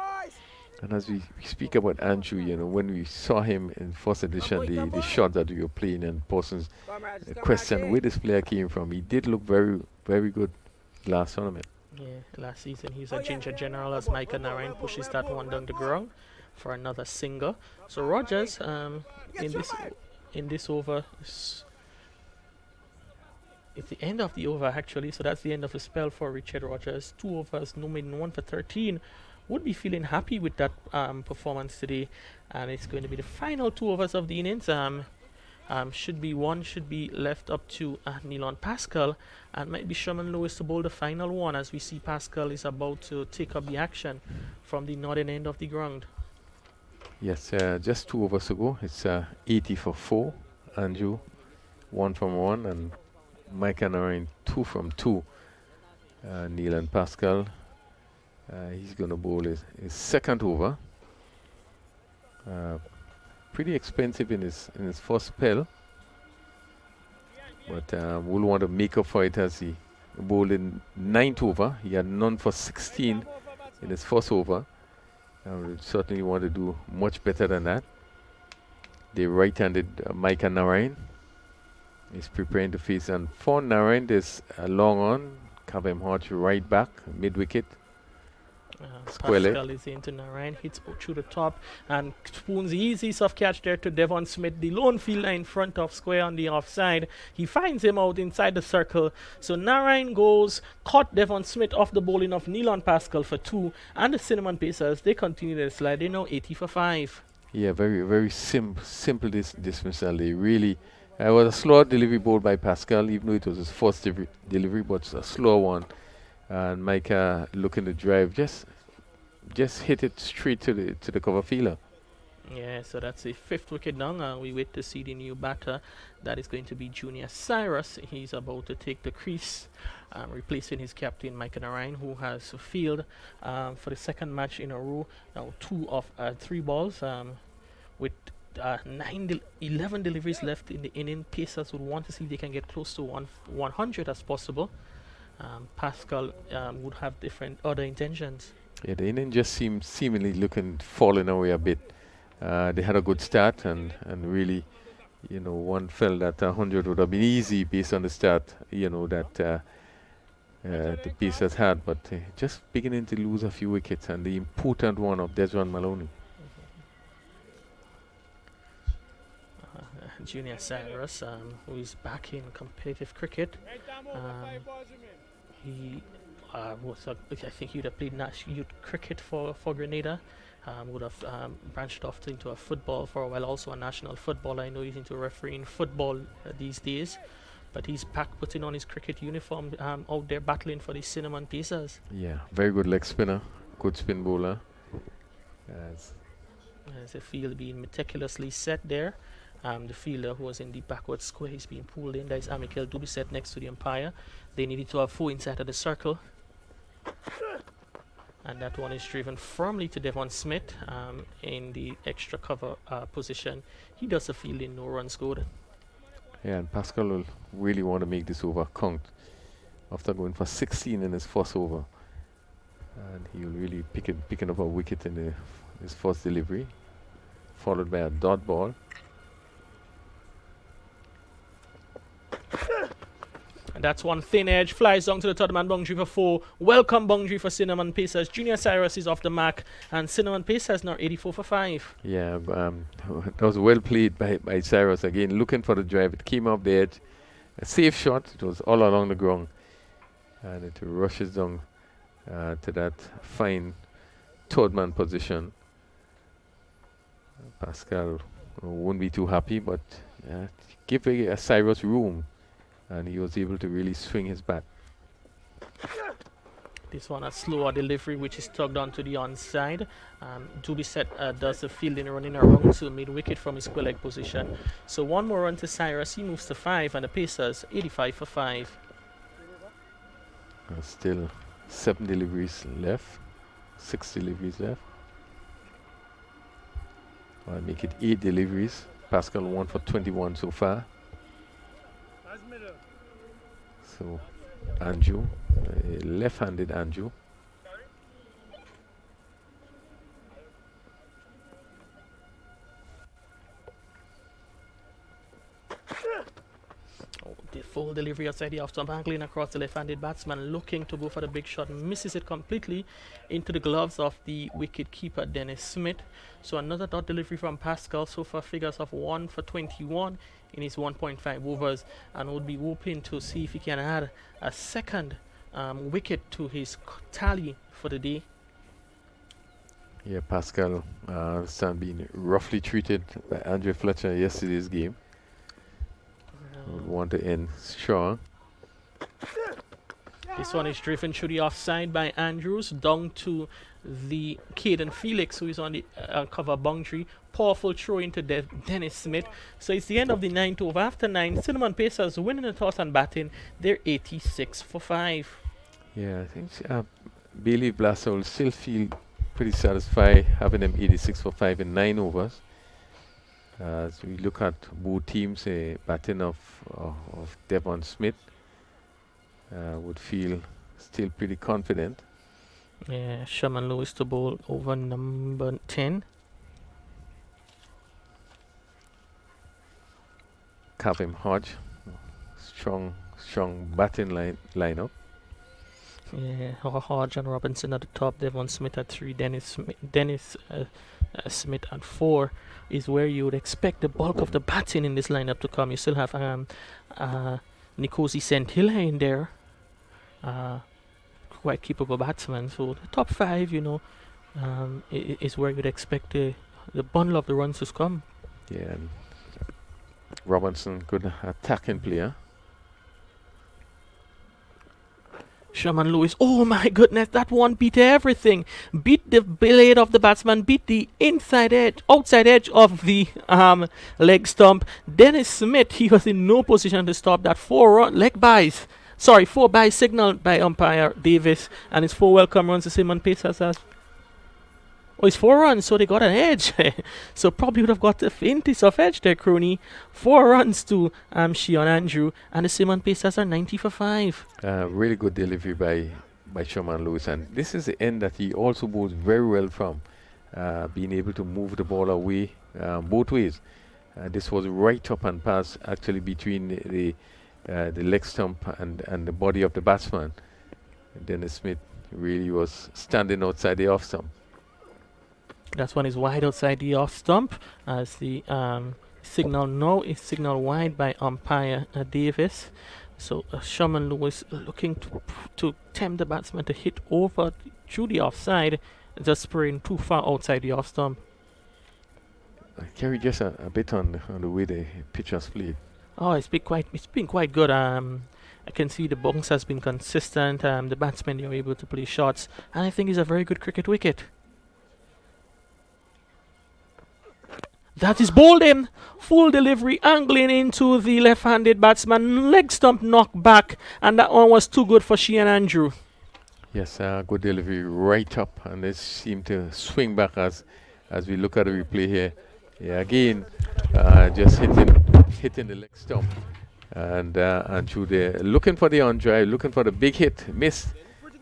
And as we speak about Andrew, when we saw him in first edition, the shot that we were playing and persons question where this player came from, he did look very, very good last tournament. Yeah, last season he was a ginger general as Micah Narayan pushes that one down the ground for another single. So Rogers, in this over, it's the end of the over actually, so that's the end of the spell for Richard Rogers. 2 overs, no maiden, 1 for 13. Would be feeling happy with that performance today, and it's going to be the final 2 overs of the innings. Should be left up to Neelan Pascal, and might be Sherman Lewis to bowl the final one, as we see Pascal is about to take up the action from the northern end of the ground. Yes, just 2 overs to go. It's 80 for 4. Andrew 1 from 1, and Micah Narayan 2 from 2. Neelan Pascal, he's going to bowl his second over. Pretty expensive in his first spell, but we'll want to make up for it as he bowled in 9th over. He had none for 16 in his first over, I would certainly want to do much better than that. The right-handed Micah Narain is preparing to face, and for Narain, there's a long on. Kavem Hodge right back, mid-wicket. Square leg. Pascal is into Narayan, hits through the top and spoons easy soft catch there to Devon Smith, the lone fielder in front of square on the offside. He finds him out inside the circle. So Narayan goes, caught Devon Smith off the bowling of Neilon Pascal for 2, and the Cinnamon Pacers, they continue their slide. They're now 80 for 5. Yeah, very simple dismissal. They really, it was a slow delivery ball by Pascal, even though it was his first delivery, but a slow one. And Micah looking to drive, just hit it straight to the cover fielder. Yeah, so that's the 5th wicket down. We wait to see the new batter. That is going to be Junior Cyrus. He's about to take the crease, replacing his captain Micah Narayan, who has failed for the second match in a row. Now 2 of 3 balls with 11 deliveries left in the inning. Pacers would want to see if they can get close to 100 as possible. Pascal would have different other intentions. Yeah, the inning just seemingly falling away a bit. They had a good start and really, one felt that 100 would have been easy based on the start, that the Pacers had, but just beginning to lose a few wickets, and the important one of Desmond Maloney. Junior Cyrus, who is back in competitive cricket. He I think he would have played youth cricket for Grenada. Would have branched off into a football for a while, also a national footballer. I know he's into refereeing football these days, but he's back putting on his cricket uniform out there battling for the Cinnamon Pacers. Yeah, very good leg spinner, good spin bowler. As the field being meticulously set there. The fielder who was in the backward square is being pulled in. That is Amikel Dubisset next to the umpire. They needed to have 4 inside of the circle. And that one is driven firmly to Devon Smith in the extra cover position. He does the fielding, no runs scored. Yeah, and Pascal will really want to make this over count after going for 16 in his first over. And he will really picking up a wicket in his first delivery, followed by a dot ball. And that's one thin edge, flies down to the third man boundary for 4. Welcome boundary for Cinnamon Pacers. Junior Cyrus is off the mark, and Cinnamon Pacers now 84 for 5. Yeah, that was well played by Cyrus again, looking for the drive. It came off the edge, a safe shot. It was all along the ground, and it rushes down to that fine third man position. Pascal won't be too happy, but give Cyrus room, and he was able to really swing his bat. This one a slower delivery, which is tugged onto the onside. Dubisset does the fielding, running around to mid-wicket from his square leg position. So 1 more run to Cyrus. He moves to 5, and the Pacers 85 for 5. Still 7 deliveries left, 6 deliveries left. I'll make it 8 deliveries. Pascal 1 for 21 so far. So Andrew, left-handed Andrew. The full delivery outside the off-stump, angling across the left-handed batsman, looking to go for the big shot, misses it completely into the gloves of the wicket keeper Dennis Smith. So another dot delivery from Pascal, so far figures of 1 for 21 in his 1.5 overs, and would be hoping to see if he can add a second wicket to his tally for the day. Yeah, Pascal being roughly treated by Andre Fletcher yesterday's game. Would want to end strong. This one is driven through the offside by Andrews down to the Caden Felix, who is on the cover boundary. Powerful throw into Dennis Smith. So it's the end of the 9th over. After 9, Cinnamon Pacers winning the toss and batting. They're 86 for 5. Yeah, I think Bailey Blaster will still feel pretty satisfied having them 86 for 5 in 9 overs. As we look at both teams, batting of Devon Smith would feel still pretty confident. Yeah, Sherman Lewis to bowl over number 10. Kavim Hodge, strong batting lineup. Yeah, Hodge and Robinson at the top. Devon Smith at 3. Dennis Smith at 4 is where you would expect the bulk of the batting in this lineup to come. You still have Nkosi Sentilla in there. Quite capable batsman. So the top 5, is where you'd expect the bundle of the runs to come. Yeah, and Robinson, good attacking player. Sherman Lewis, oh my goodness, that one beat everything. Beat the blade of the batsman, beat the outside edge of the leg stump. Dennis Smith, he was in no position to stop that. 4 byes signaled by umpire Davis, and it's 4 welcome runs, the same on pace as it's 4 runs, so they got an edge. So probably would have got the faintest of edge there, Crony. 4 runs to Shion Andrew, and the Simon Pacers are 90 for 5. Really good delivery by Sherman Lewis, and this is the end that he also bowls very well from, being able to move the ball away both ways. This was right up and past, actually between the leg stump and the body of the batsman. Dennis Smith really was standing outside the off stump. That one is wide outside the off stump, as the signal now is signal wide by umpire Davis. So Sherman Lewis looking to tempt the batsman to hit over through the offside, just spraying too far outside the off stump. Kerry, just a bit on the way the pitch has played. Oh, it's been quite good. I can see the bounce has been consistent. The batsmen are able to play shots, and I think it's a very good cricket wicket. That is bowled in. Full delivery, angling into the left-handed batsman. Leg stump knocked back, and that one was too good for Shion Andrew. Yes, good delivery right up, and it seemed to swing back as we look at the replay here. Yeah, again, just hitting the leg stump, and through there, looking for the on drive, looking for the big hit, missed,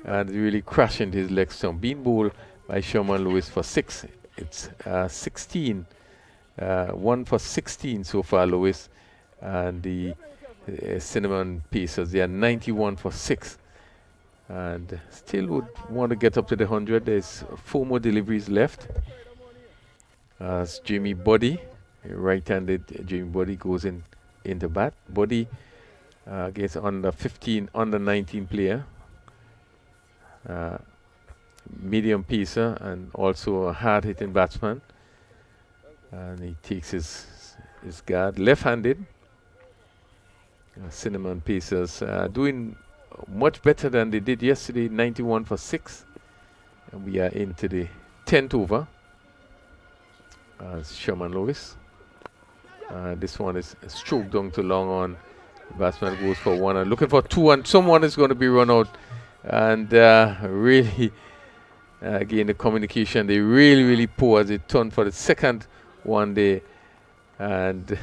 and really crashing his leg stump. Being bowled by Sherman Lewis for 6. It's 16. 1 for 16 so far, Lewis, and the Cinnamon Pacers, they are 91 for 6, and still would want to get up to the 100. There's 4 more deliveries left. As Jamie Buddy, right-handed Jamie Buddy, goes into bat. Buddy gets under 19 player, medium pacer, and also a hard-hitting batsman. And he takes his guard, left-handed. Cinnamon Pacers doing much better than they did yesterday, 91 for 6. And we are into the 10th over. Sherman Lewis. This one is stroked down to long on. The batsman goes for 1 and looking for 2, and someone is going to be run out. And really, again, the communication, they really poor as it turned for the second one day, and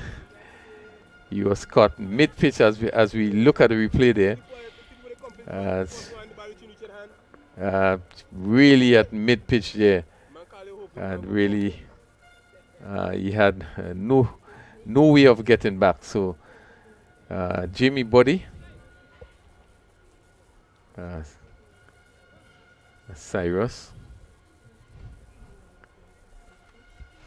he was caught mid-pitch as we look at the replay there. Really at mid-pitch there, and really he had no way of getting back. So Jimmy Buddy, Cyrus,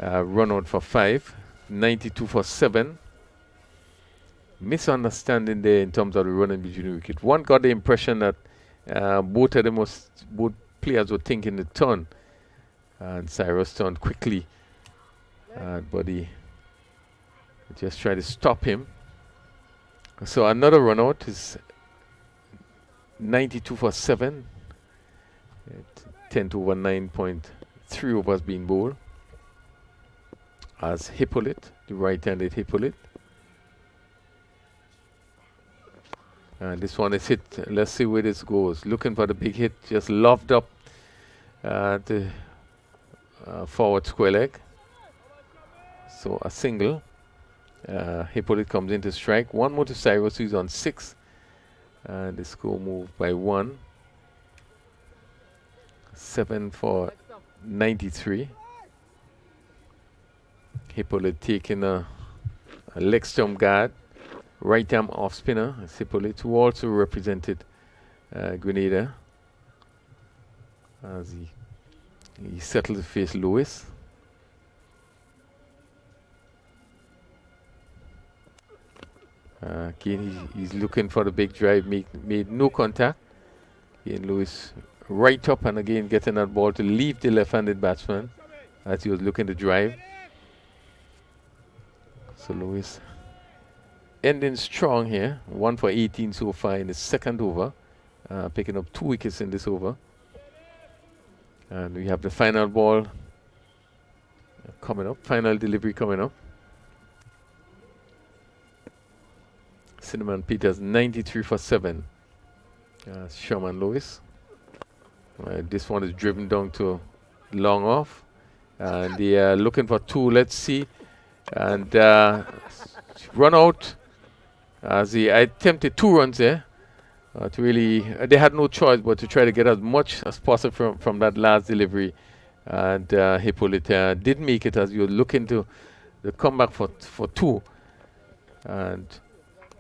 run out for 5, 92 for 7. Misunderstanding there in terms of the running between the wicket. One got the impression that both players were thinking the turn, and Cyrus turned quickly, but he just tried to stop him. So another run out is 92 for 7. 10 to over 9.3 overs being bowled. As Hippolyte, the right-handed Hippolyte. And this one is hit. Let's see where this goes. Looking for the big hit. Just loved up the forward square leg. So a single. Hippolyte comes in to strike. 1 more to Cyrus, who's on 6. And the score moved by 1. 7 for 93. Hippolyte taking a leg stump guard, right arm off spinner. It's Hippolyte, who also represented Grenada, as he settled to face Lewis. Again, he's looking for the big drive, made no contact. Again, Lewis right up and again getting that ball to leave the left-handed batsman as he was looking to drive. So Lewis ending strong here, 1 for 18 so far in the second over, picking up 2 wickets in this over. And we have the final ball coming up, final delivery coming up. Cinnamon Peters 93 for 7. Sherman Lewis. This one is driven down to long off. And they are looking for 2. Let's see. And run out as he attempted 2 runs there. To really, they had no choice but to try to get as much as possible from that last delivery. And Hippolyte did make it as you were looking to the comeback for 2. And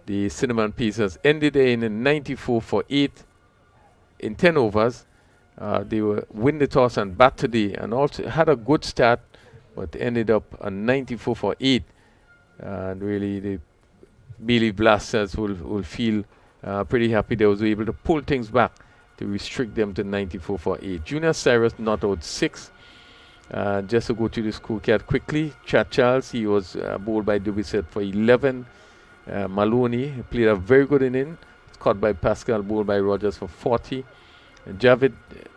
the Cinnamon Pieces ended in 94 for 8 in 10 overs. They were win the toss and bat today, and also had a good start, but ended up on 94 for 8. And really, the Bailey Blasters will feel pretty happy they was able to pull things back to restrict them to 94 for 8. Junior Cyrus not out 6. Just to go to the scorecard quickly, Chad Charles, he was bowled by Dubiset for 11. Maloney played a very good inning, caught by Pascal, bowled by Rogers for 40. And Javid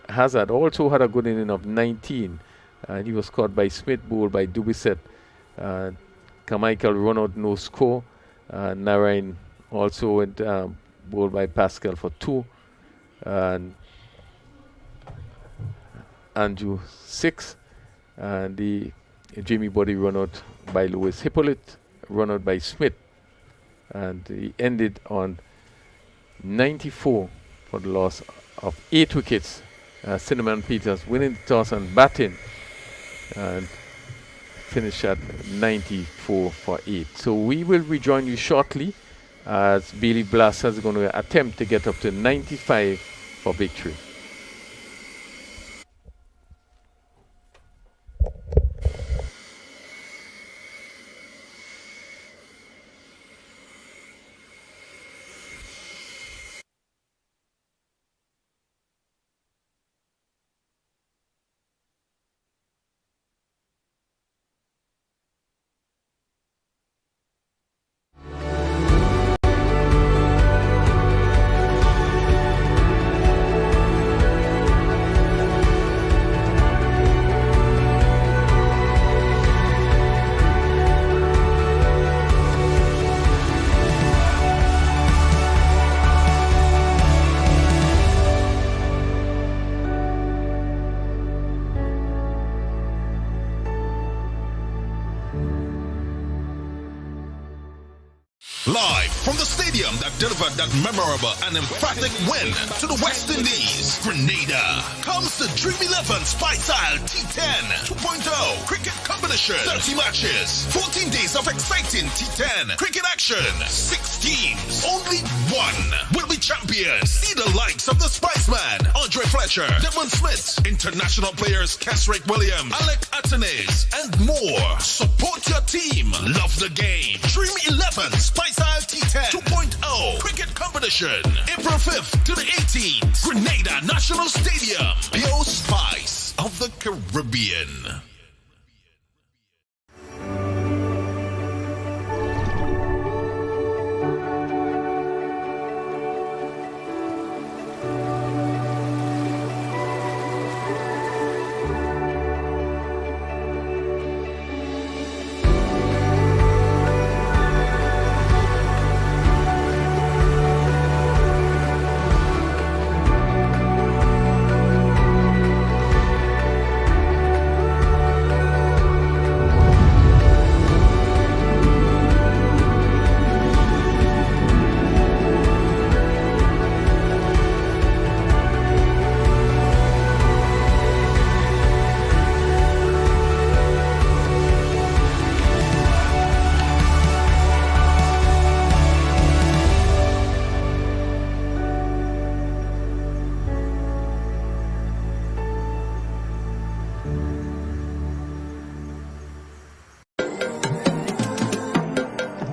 Hazard also had a good inning of 19. He was caught by Smith, bowled by Dubiset. Carmichael run out, no score. Narayan also went bowled by Pascal for 2. And Andrew 6. And the Jimmy Body run out by Lewis. Hippolyte run out by Smith. And he ended on 94 for the loss of 8 wickets. Cinnamon Peters winning the toss and batting, and finish at 94 for 8. So we will rejoin you shortly as Bailey Blasters is going to attempt to get up to 95 for victory. Live from the stadium that delivered that memorable and emphatic win to the West Indies, Grenada, comes the Dream 11 Spice-Style T10 2.0 cricket combination. 30 matches, 14 days of exciting T10 cricket action. 6 teams, only one will be champions. See the likes of the Spiceman, Andre Fletcher, Devon Smith, international players Kesrick Williams, Alec Atenes, and more. Support your team, love the game. Dream 11 Spice-Style T10 2.0 cricket competition, April 5th to the 18th, Grenada National Stadium. Pure Spice of the Caribbean.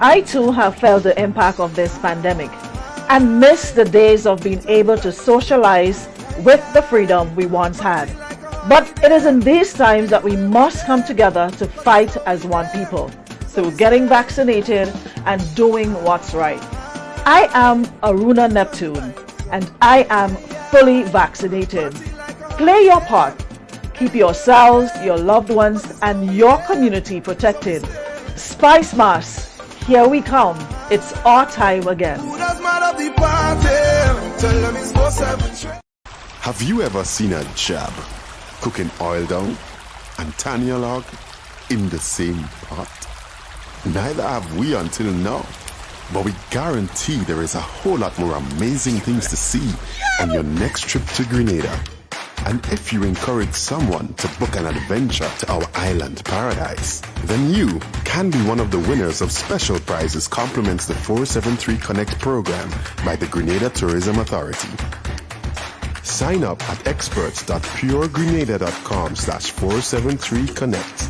I too have felt the impact of this pandemic and miss the days of being able to socialize with the freedom we once had. But it is in these times that we must come together to fight as one people through getting vaccinated and doing what's right. I am Aruna Neptune and I am fully vaccinated. Play your part. Keep yourselves, your loved ones, and your community protected. Spice Mass, here we come. It's our time again. Have you ever seen a jab cooking oil down and Tanya log in the same pot? Neither have we until now. But we guarantee there is a whole lot more amazing things to see on your next trip to Grenada. And if you encourage someone to book an adventure to our island paradise, then you can be one of the winners of special prizes compliments the 473 Connect program by the Grenada Tourism Authority. Sign up at experts.puregrenada.com/473connect.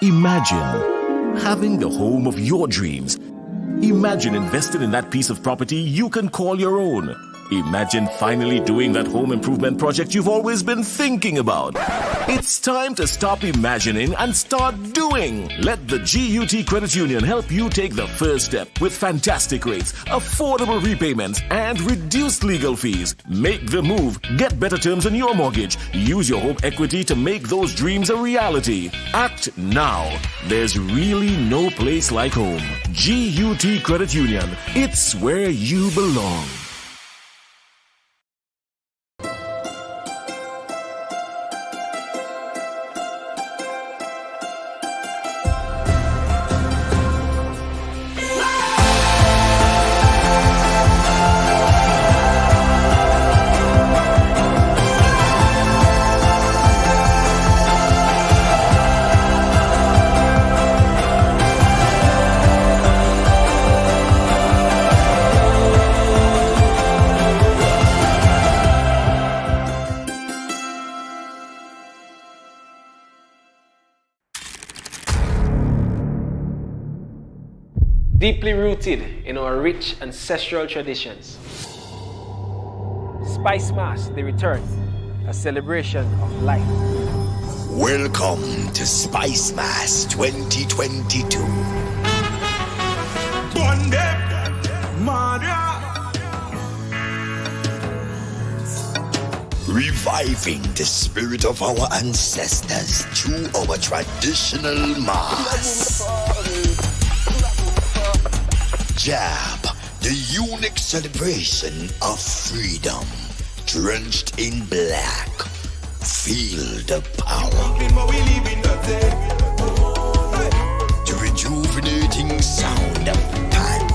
Imagine having the home of your dreams. Imagine investing in that piece of property you can call your own. Imagine finally doing that home improvement project you've always been thinking about. It's time to stop imagining and start doing. Let the GUT Credit Union help you take the first step with fantastic rates, affordable repayments, and reduced legal fees. Make the move. Get better terms on your mortgage. Use your home equity to make those dreams a reality. Act now. There's really no place like home. GUT Credit Union. It's where you belong. Deeply rooted in our rich ancestral traditions. Spice Mass, the return, a celebration of life. Welcome to Spice Mass 2022. Reviving the spirit of our ancestors through our traditional mass. Jab, the unique celebration of freedom, drenched in black. Feel the power. The rejuvenating sound of pan.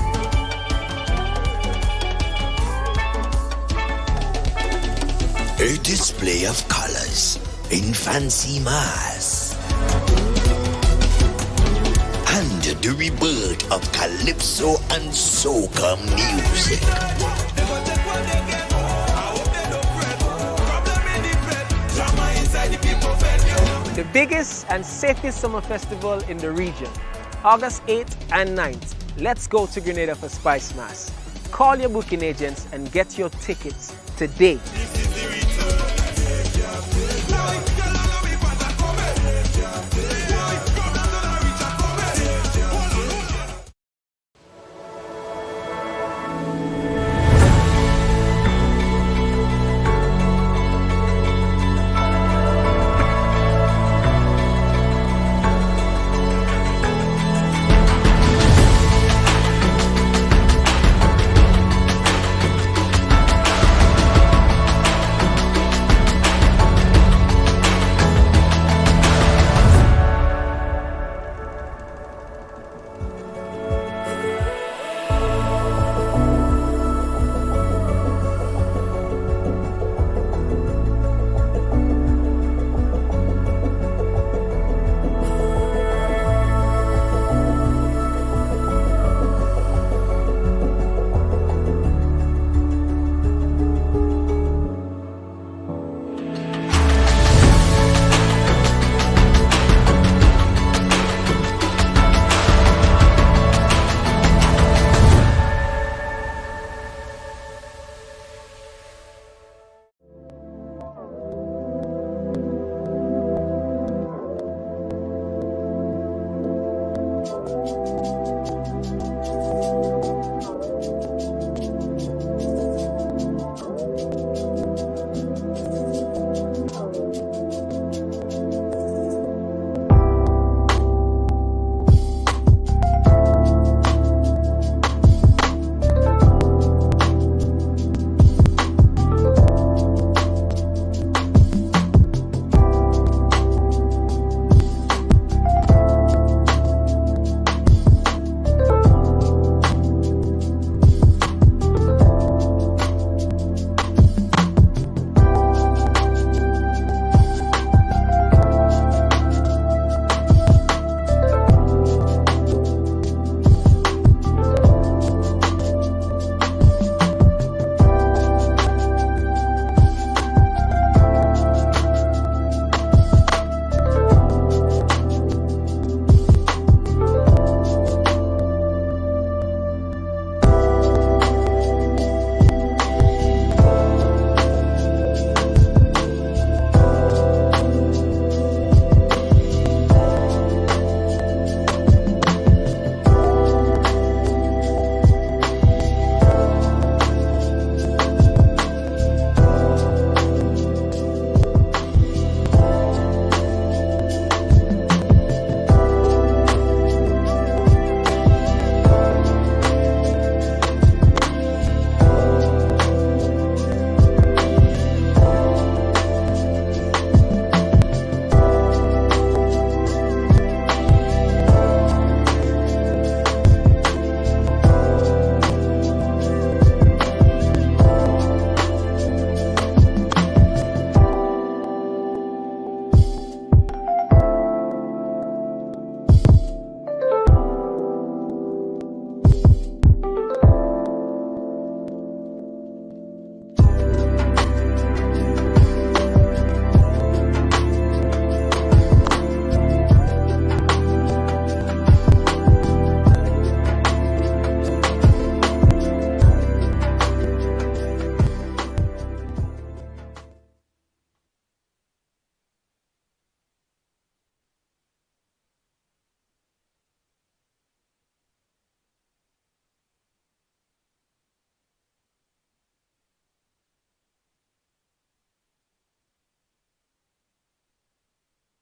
A display of colors in fancy mass. And the rebirth of calypso and soca music. The biggest and safest summer festival in the region, August 8th and 9th. Let's go to Grenada for Spice Mass. Call your booking agents and get your tickets today.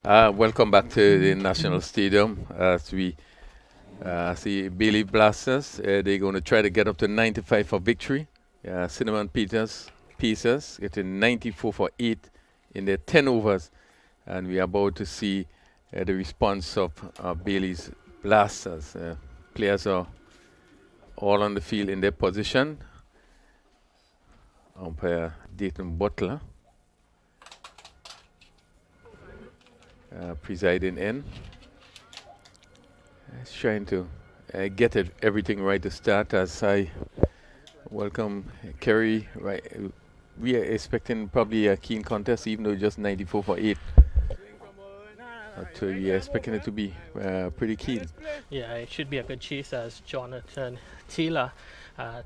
Welcome back to the National Stadium as we see Bailey Blasters. They're going to try to get up to 95 for victory. Cinnamon Pieces getting 94 for 8 in their 10 overs. And we are about to see the response of Bailey's Blasters. Players are all on the field in their position. Umpire Dayton Butler presiding in. He's trying to get everything right to start as I welcome Kerry. Right, we are expecting probably a keen contest, even though just 94 for 8. But we are expecting it to be pretty keen. Yeah, it should be a good chase as Jonathan Taylor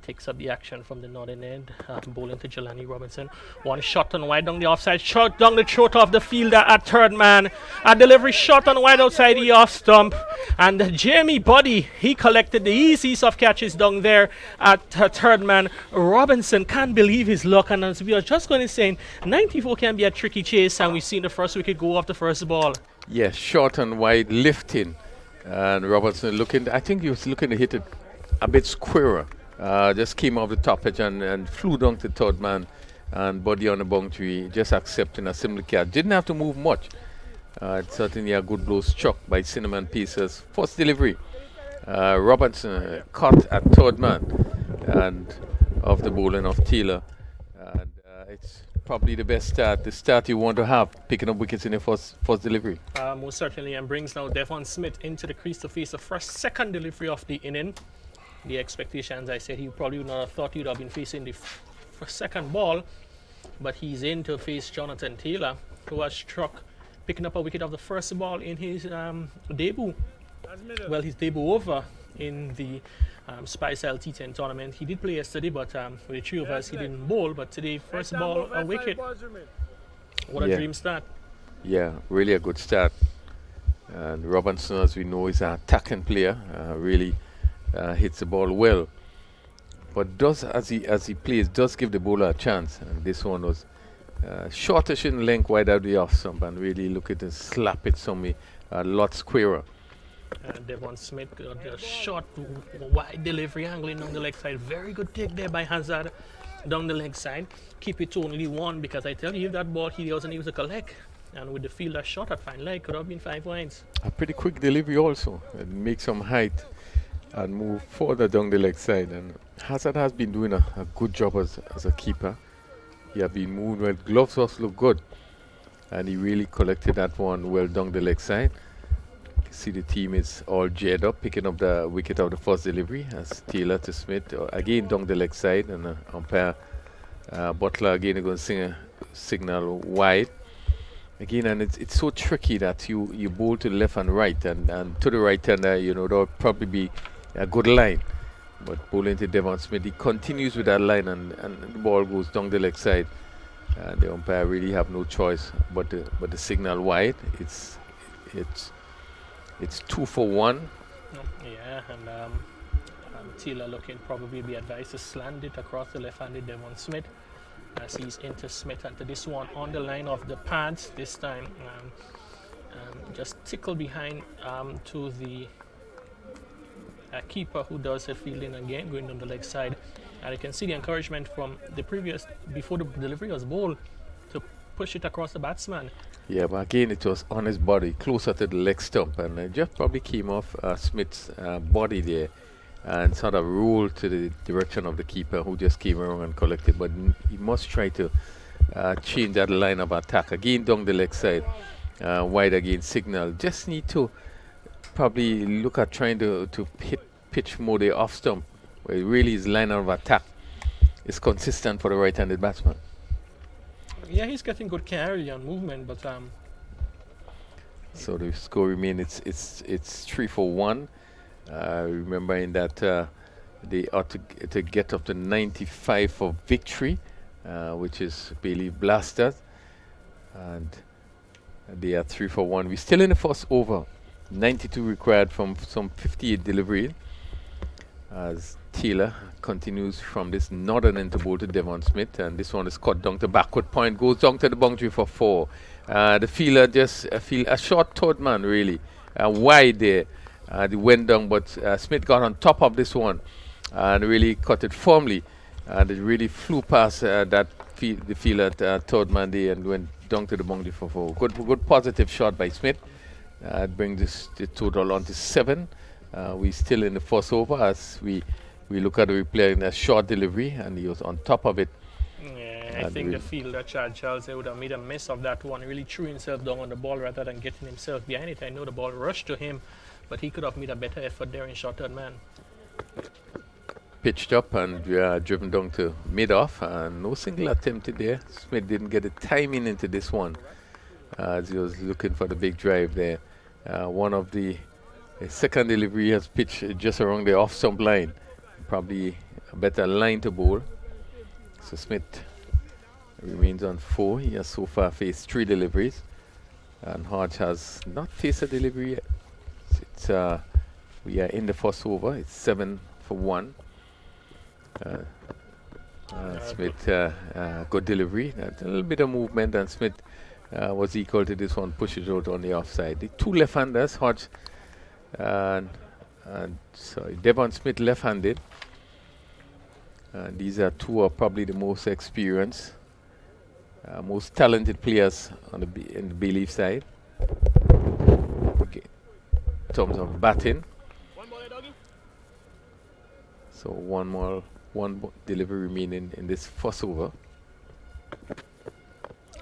takes up the action from the northern end, bowling to Jelani Robinson. One shot on wide down the offside, shot down the throat of the fielder at third man. A delivery shot on wide outside the off stump. And Jamie Buddy, he collected the easiest of catches down there at third man. Robinson can't believe his luck, and as we are just going to say, 94 can be a tricky chase, and we've seen the first wicket go off the first ball. Yes, short and wide lifting. And Robertson looking, I think he was looking to hit it a bit squarer. Just came off the top edge and flew down to third man, and Buddy on the boundary, just accepting a similar catch. Didn't have to move much. It's certainly a good blow struck by Cinnamon Pieces. First delivery. Robertson caught at third man and of the bowling of Taylor. And it's probably the best start, the start you want to have, picking up wickets in the first delivery. Most certainly, and brings now Devon Smith into the crease to face the second delivery of the inning. The expectations, I said, he probably would not have thought he would have been facing the second ball, but he's in to face Jonathan Taylor, who has struck, picking up a wicket of the first ball in his debut. Well, his debut over in the Spice Isle T10 tournament. He did play yesterday, but with the three of us, he didn't bowl. But today, first ball, a wicket. What a dream start. Yeah, really a good start. And Robinson, as we know, is an attacking player. Really hits the ball well. But does, as he plays, does give the bowler a chance. And this one was shortish in length, wide out the off stump, and really look at it, slap it somewhere a lot squarer. Devon Smith got a short, wide delivery, angling down the leg side. Very good take there by Hazard down the leg side. Keep it to only one, because I tell you, if that ball he wasn't able to collect, and with the fielder shot at fine leg, could have been 5 wides. A pretty quick delivery also, and make some height and move further down the leg side. And Hazard has been doing a good job as a keeper. He has been moved well. Gloves also look good, and he really collected that one well down the leg side. See the team is all geared up, picking up the wicket of the first delivery as Taylor to Smith again down the leg side, and umpire Butler again going to signal wide again. And it's so tricky that you bowl to the left and right, and to the right hander, there'll probably be a good line, but bowling to Devon Smith, he continues with that line, and the ball goes down the leg side, and the umpire really have no choice but the signal wide. It's 2 for 1. Yeah, and Taylor looking probably be advised to slant it across the left-handed Devon Smith as he's into Smith, and to this one on the line of the pads this time. Just tickle behind to the keeper who does the fielding again, going on the leg side. And you can see the encouragement from the previous, before the delivery was bowled, to push it across the batsman. Yeah, but again, it was on his body, closer to the leg stump, and it just probably came off Smith's body there and sort of rolled to the direction of the keeper, who just came around and collected. But he must try to change that line of attack. Again, down the leg side, wide again, signal. Just need to probably look at trying to pitch more the off stump, where really his line of attack is consistent for the right-handed batsman. Yeah, he's getting good carry and movement, but so the score remains it's 3 for 1. Remembering that they ought to get up to 95 for victory, which is Bailey Blasters, and they are 3 for 1. We're still in the first over. 92 required from some 58 delivery, as Taylor continues from this northern end to bowl to Devon Smith, and this one is cut down to backward point, goes down to the boundary for 4. The fielder just feel a short third man really, wide there. They went down, but Smith got on top of this one and really cut it firmly, and it really flew past the fielder third man there and went down to the boundary for 4. Good positive shot by Smith. It brings the total on to 7. We still in the first over as we look at the replay in a short delivery, and he was on top of it. Yeah, I think the fielder, Chad Charles, would have made a miss of that one. He really threw himself down on the ball rather than getting himself behind it. I know the ball rushed to him, but he could have made a better effort there in short third man. Pitched up and driven down to mid-off, and no single attempted there. Smith didn't get the timing into this one as he was looking for the big drive there. One of the second delivery has pitched just around the off-stump line. Probably a better line to bowl. So Smith remains on 4. He has so far faced 3 deliveries, and Hodge has not faced a delivery yet. We are in the first over. It's 7 for 1. Smith, good delivery. A little bit of movement, and Smith was equal to this one. Push it out on the offside. The 2 left-handers, Hodge and sorry, Devon Smith left-handed. These are 2 of probably the most experienced, most talented players on in the Bay Leaf side. Okay. In terms of batting. So one delivery remaining in this first over.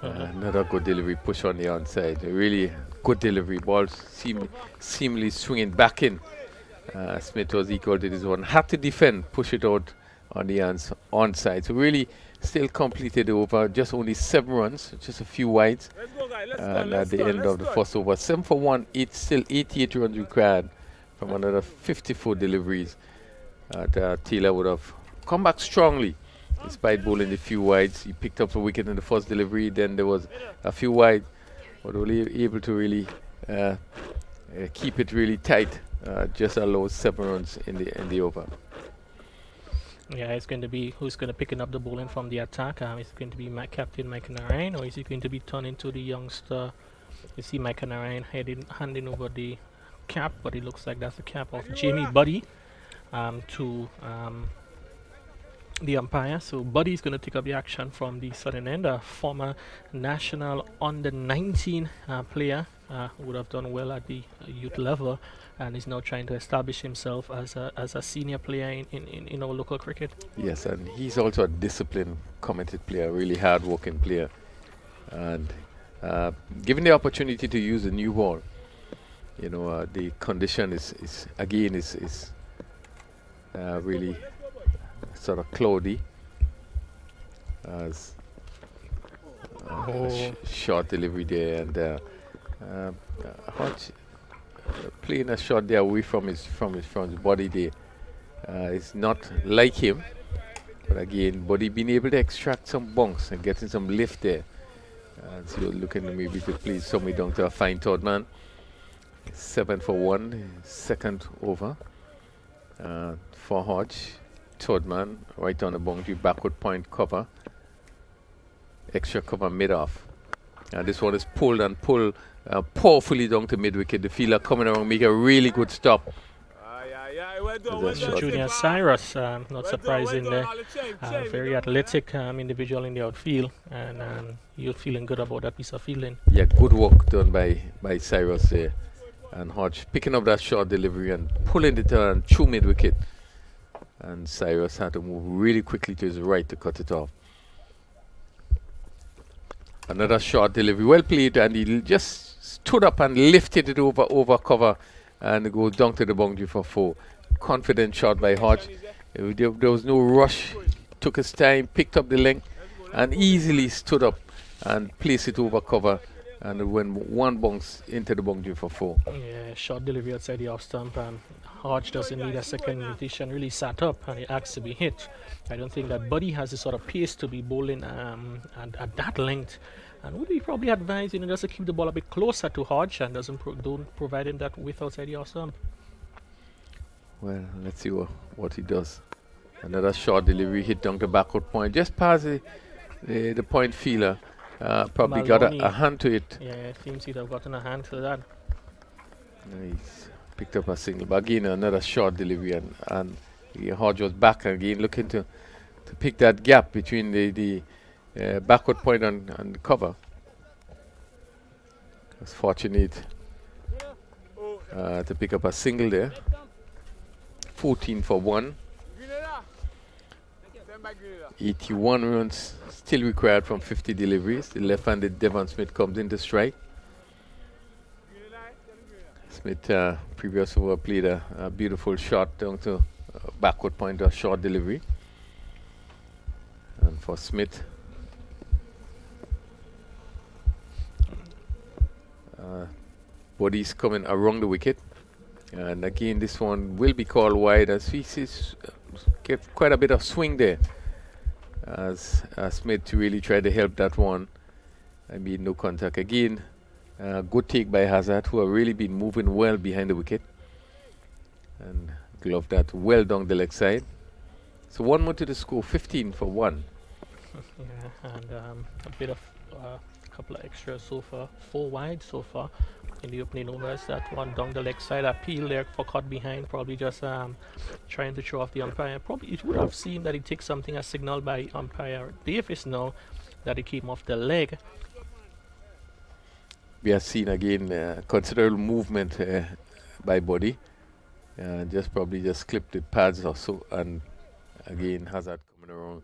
Another good delivery, push on the onside. A really good delivery. Ball seemingly swinging back in. Smith was equal to this one. Had to defend, push it out on the onside. So really still completed the over. Just only 7 runs, just a few wides. And at the end of the first over, 7 for 1, still 88 runs required from another 54 deliveries. Taylor would have come back strongly despite bowling a few wides. He picked up a wicket in the first delivery, then there was a few wide, but only able to really keep it really tight. Just allow 7 runs in the over. Yeah, it's going to be who's going to picking up the bowling from the attack. Is it going to be Captain Mike Narayan, or is it going to be turned into the youngster? You see Mike Narayan handing over the cap, but it looks like that's the cap of Jamie Buddy to the umpire. So Buddy is going to take up the action from the southern end. A former national under-19 player who would have done well at the youth level, and is now trying to establish himself as a senior player in our local cricket. Yes, and he's also a disciplined, committed player, really hard-working player, and given the opportunity to use a new ball, you know, the condition is really sort of cloudy, as short delivery there, and Hodge playing a shot there away from his body there. It's not like him, but again, Buddy being able to extract some bunks and getting some lift there. So you're looking to maybe to play somewhere down to a fine third man. 7 for 1, second over for Hodge. Third man right on the boundary, backward point cover, extra cover mid-off. And this one is pulled powerfully down to mid-wicket. The fielder coming around, make a really good stop. Junior Cyrus, not surprising there. Very athletic individual in the outfield, and you're feeling good about that piece of fielding. Yeah, good work done by Cyrus there. And Hodge picking up that short delivery and pulling it on through mid-wicket. And Cyrus had to move really quickly to his right to cut it off. Another short delivery, well played, and he just stood up and lifted it over cover and goes down to the boundary for 4. Confident shot by Hodge. There was no rush. Took his time, picked up the length, and easily stood up and placed it over cover, and it went 1 bounce into the boundary for 4. Yeah, short delivery outside the off stump. Hodge doesn't need a second invitation, really sat up and he asked to be hit. I don't think that Buddy has the sort of pace to be bowling at that length. And would we probably advise, just to keep the ball a bit closer to Hodge and don't provide him that width outside the off stump? Well, let's see what he does. Another short delivery hit down the backward point, just past the point feeler. Probably got Maloney. a hand to it. Yeah, it seems he'd have gotten a hand to that. He's picked up a single, but again another short delivery, and Hodge was back again looking to pick that gap between the backward point and the cover. Was fortunate to pick up a single there. 14 for 1. 81 runs still required from 50 deliveries. The left-handed Devon Smith comes into strike. Smith previous over played a beautiful shot down to backward point, a short delivery. And for Smith, bodies coming around the wicket. And again, this one will be called wide as he sees get quite a bit of swing there. As Smith really tried to help that one. I mean, no contact again. Good take by Hazard, who have really been moving well behind the wicket. And glove that well down the leg side. So 1 more to the score, 15 for 1. Yeah, and a bit of a couple of extras so far. 4 wide so far in the opening overs. That one down the leg side, appeal there for caught behind, probably just trying to show off the umpire. Probably it would have seemed that he takes something as signaled by umpire Davis now that he came off the leg. We have seen again considerable movement by body. Probably just clipped the pads or so, and again Hazard coming around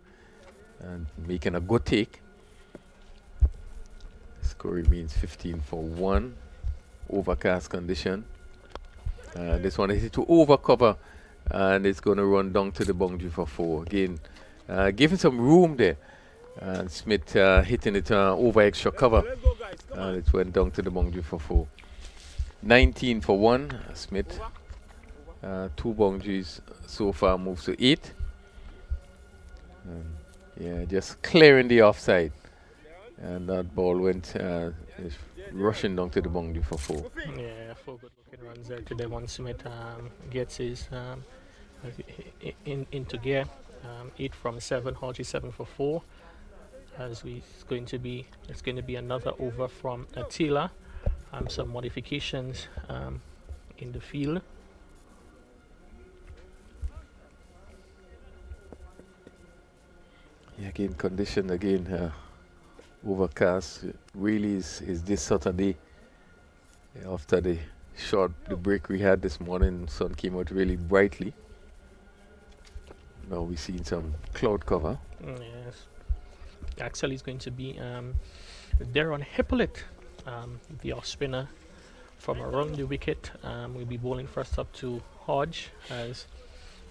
and making a good take. Score remains 15 for 1. Overcast condition. This one is to overcover, and it's going to run down to the boundary for 4. Again, giving some room there. And Smith hitting it over extra cover. And it went down to the boundary for 4. 19 for 1. Smith. 2 boundaries so far moves to 8. Yeah, just clearing the offside. And that ball went rushing down to the boundary for 4. Yeah, 4 good looking runs there to Devon Smith. Gets his into gear. 8 from 7, Hodge 7 for 4. As it's going to be another over from Attila. Some modifications in the field. Yeah, again, condition again. Overcast really is this Saturday. After the break we had this morning, sun came out really brightly. Now we're seeing some cloud cover. Yes. Actually, it's going to be Darren Hippolyte, the off spinner from around the wicket. Will be bowling first up to Hodge, as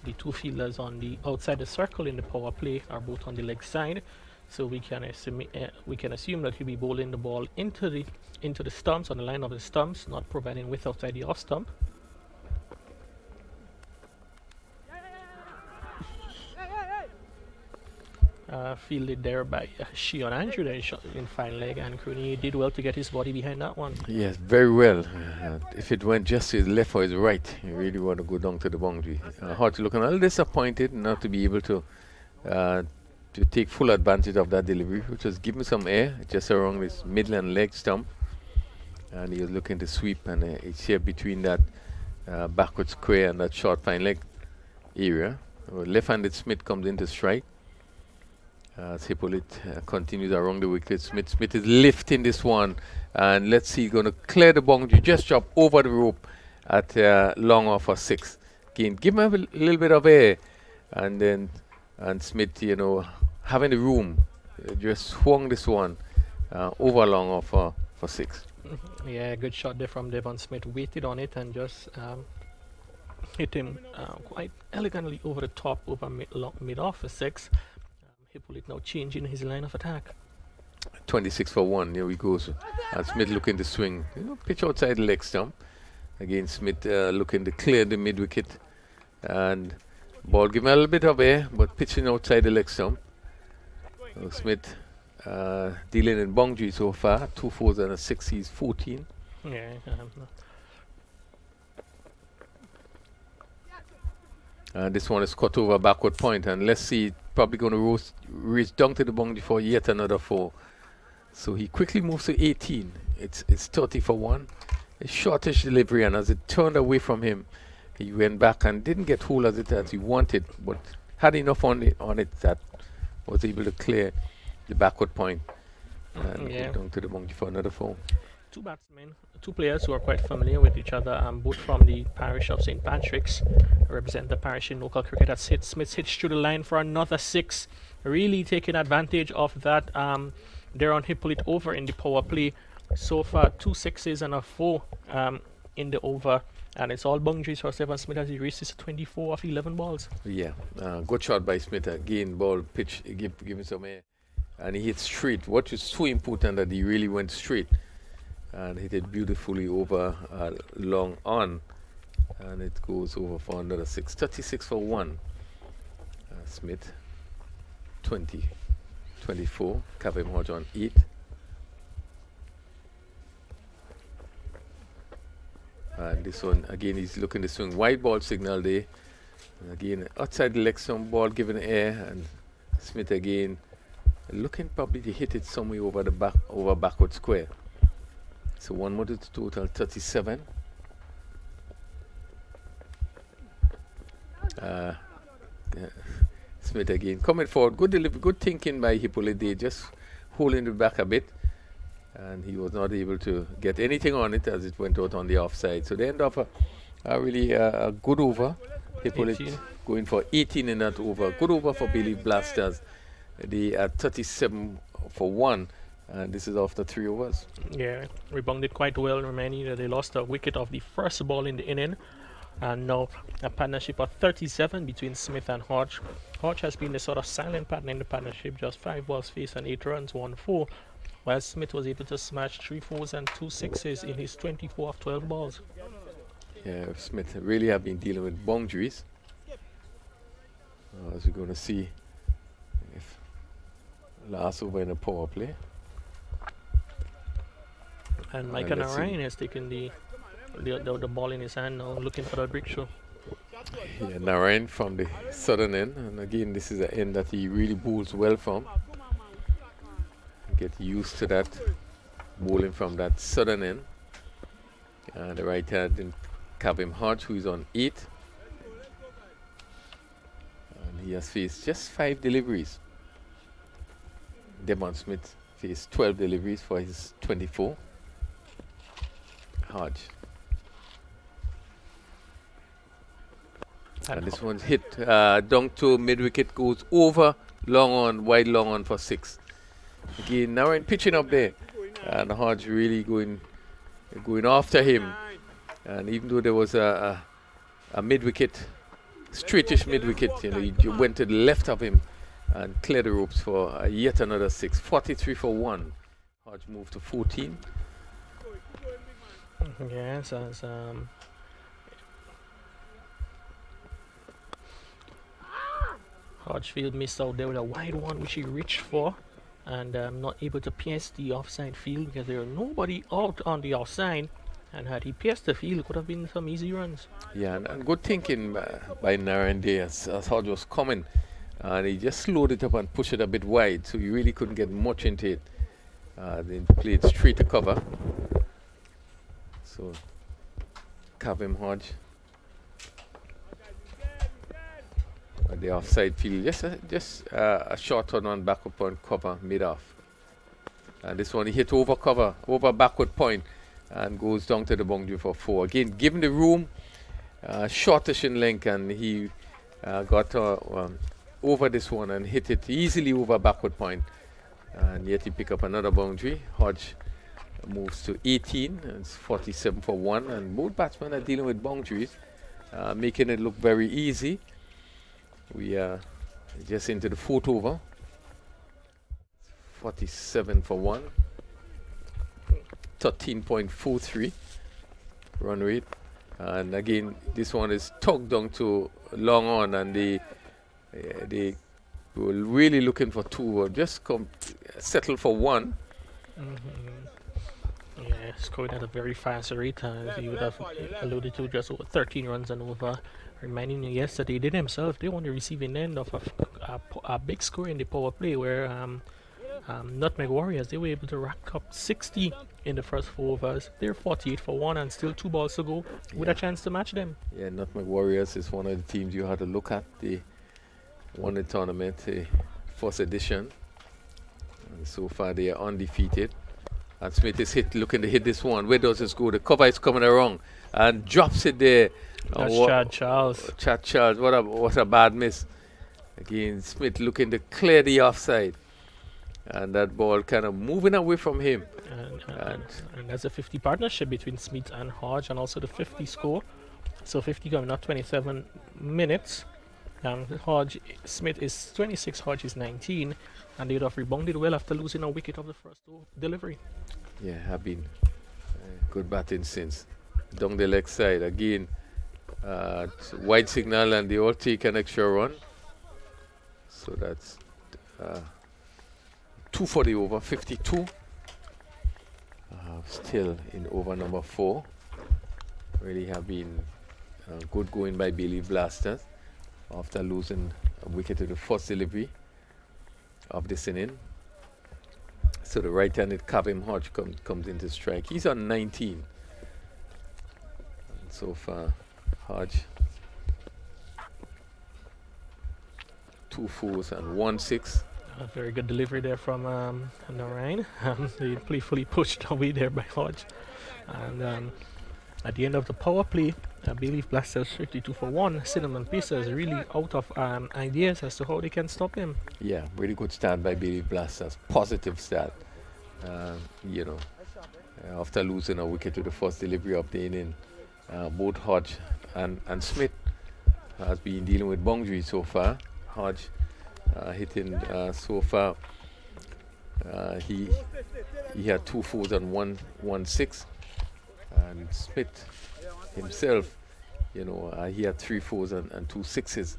the 2 fielders on the outside the circle in the power play are both on the leg side. So we can assume that he'll be bowling the ball into the stumps, on the line of the stumps, not providing width outside the off stump. Fielded there by Shion Andrew there in fine leg, and Crooney did well to get his body behind that one. Yes, very well. If it went just to his left or his right, you really want to go down to the boundary. Hodge looking a little disappointed not to be able to take full advantage of that delivery, which was giving some air just around his midland leg stump. And he was looking to sweep, and it's here between that backward square and that short fine leg area. Left-handed Smith comes into strike. As Hippolyte continues around the wicket. Smith is lifting this one, and let's see, going to clear the boundary, just drop over the rope at long off for 6. Again, give him a little bit of air, and Smith, having the room, just swung this one over long off for 6. Yeah, good shot there from Devon Smith. Waited on it and just hit him quite elegantly over the top, over mid off for 6. Hippolyte now changing his line of attack. 26 for 1. Here we go. And Smith looking to swing. Pitch outside the leg stump. Again, Smith looking to clear the mid wicket. And ball giving a little bit of air, but pitching outside the leg stump. So Smith dealing in boundary so far. 2 4s and a 6. He's 14. Yeah. This one is cut over backward point, and let's see, probably going to reach down to the boundary for yet another 4. So he quickly moves to 18. It's 30 for 1. A shortish delivery, and as it turned away from him, he went back and didn't get hold of it as he wanted, but had enough on it that was able to clear the backward point and go down to the boundary for another 4. Two batsmen, two players who are quite familiar with each other, both from the parish of St. Patrick's, represent the parish in local cricket. That's hit. Smith hits through the line for another 6, really taking advantage of that. Deron Hippolyte over in the power play. So far, 2 6s and a 4 in the over, and it's all boundaries for Stephen Smith as he reaches 24 of 11 balls. Yeah, good shot by Smith. Again, ball pitch, give him some air, and he hit straight. What is so important that he really went straight and hit it beautifully over long on, and it goes over for another 6. 36 for 1. Smith 20, 24. Kavem Hodge on 8. And this one again, he's looking to swing wide ball signal there. And again, outside the leg, some ball given air, and Smith again looking probably to hit it somewhere over the backward square. So 1 more to total 37. Smith again coming forward. Good delivery, good thinking by Hippolyte, just holding it back a bit. And he was not able to get anything on it as it went out on the offside. So they end up a really a good over. Hippolyte going for 18 in that over. Good over for Bailey Blasters. They are 37 for 1. And this is after 3 overs. Yeah, rebounded quite well, remaining that they lost a wicket of the first ball in the inning. And now a partnership of 37 between Smith and Hodge. Hodge has been the sort of silent partner in the partnership, just 5 balls faced and 8 runs, 1 4. While Smith was able to smash 3 4s and 2 6s in his 24 of 12 balls. Yeah, Smith really have been dealing with boundaries. As we're going to see if last over in a power play. And Micah Narayan has taken the ball in his hand now, looking for that breakthrough. Yeah, Narayan from the southern end, and again this is an end that he really bowls well from. Get used to that, bowling from that southern end. The right hand in Kavem Hodge, who is on 8. And he has faced just 5 deliveries. Devon Smith faced 12 deliveries for his 24. Hodge. And this one's hit down to mid-wicket, goes over, long on, wide long on for 6. Again, Narayan pitching up there, and Hodge really going after him. And even though there was a mid-wicket, straightish mid-wicket, he went to the left of him and cleared the ropes for yet another 6. 43 for 1. Hodge moved to 14. Yes, as Hodgefield missed out there with a wide one, which he reached for, and not able to pierce the offside field because there was nobody out on the offside. And had he pierced the field, it could have been some easy runs. Yeah, and good thinking by Narayan there as Hodge was coming. And he just slowed it up and pushed it a bit wide, so you really couldn't get much into it. Then played straight to cover. So, Kavem Hodge. At the offside field, just a short turn on back up on cover, mid off. And this one he hit over cover, over backward point, and goes down to the boundary for 4. Again, given the room, shortish in length, and he got over this one and hit it easily over backward point. And yet he pick up another boundary. Hodge moves to 18, and it's 47 for 1. And both batsmen are dealing with boundaries, making it look very easy. We are just into the 4th over. 47 for 1. 13.43 run rate. And again, this one is tugged down to long on, and they were really looking for 2 or just settle for 1. Yeah, scoring at a very fast rate, as you would have alluded to, just over 13 runs and over. Reminding you yesterday, they themselves, they won the receiving end of a big score in the power play where Nutmeg Warriors, they were able to rack up 60 in the first 4 overs. They're 48 for 1 and still 2 balls to go with a chance to match them. Yeah, Nutmeg Warriors is one of the teams you had to look at. They won the tournament, first edition. And so far they are undefeated. And Smith is looking to hit this one. Where does this go? The cover is coming around and drops it there. That's Chad Charles. Chad Charles, what a bad miss. Again, Smith looking to clear the offside. And that ball kind of moving away from him. And there's a 50 partnership between Smith and Hodge, and also the 50 score. So 50 coming up 27 minutes. Smith is 26, Hodge is 19. And they would have rebounded well after losing a wicket of the first delivery. Yeah, have been good batting since. Down the leg side again. Wide signal and they all take an extra run. So that's 2 for the over, 52. Still in over number 4. Really have been good going by Bailey Blasters after losing a wicket to the first delivery of this inning. So the right-handed Kavim Hodge comes into strike. He's on 19. And so far, Hodge 2 fours and 1 6. A very good delivery there from Narayan. They playfully pushed away there by Hodge. And at the end of the power play, I believe Blasters 52 for 1. Cinnamon Pacers really out of ideas as to how they can stop him. Yeah, really good start by Bailey Blasters. Positive start. After losing a wicket to the first delivery of the inning, both Hodge and Smith has been dealing with boundary so far. Hodge hitting so far. He had 2 fours and 1 6. And Smith himself, he had 3 fours and 2 6s.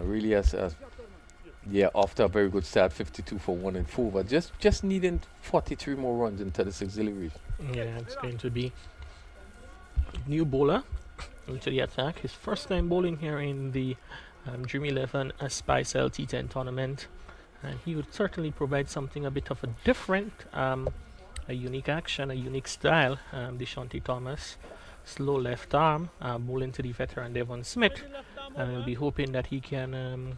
Really after a very good start, 52 for 1 and 4, but just needing 43 more runs into the 6 deliveries. Yeah, it's going to be new bowler into the attack. His first time bowling here in the Dream 11 Spice T10 tournament, and he would certainly provide something a bit of a different, a unique action, a unique style. Deshaunty Thomas, slow left arm, bowling to the veteran Devon Smith, and we'll be hoping that he can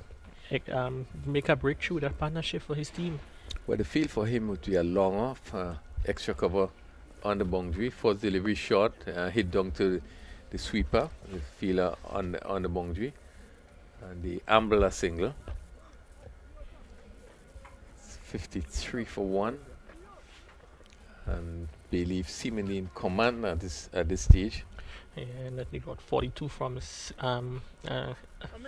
make a breakthrough that partnership for his team. Well, the field for him would be a long off, extra cover on the boundary, first delivery short, hit down to the sweeper, the fielder on the boundary, and the Ambler single. 53 for 1, and Bailey seemingly in command at this stage. And that they got 42 from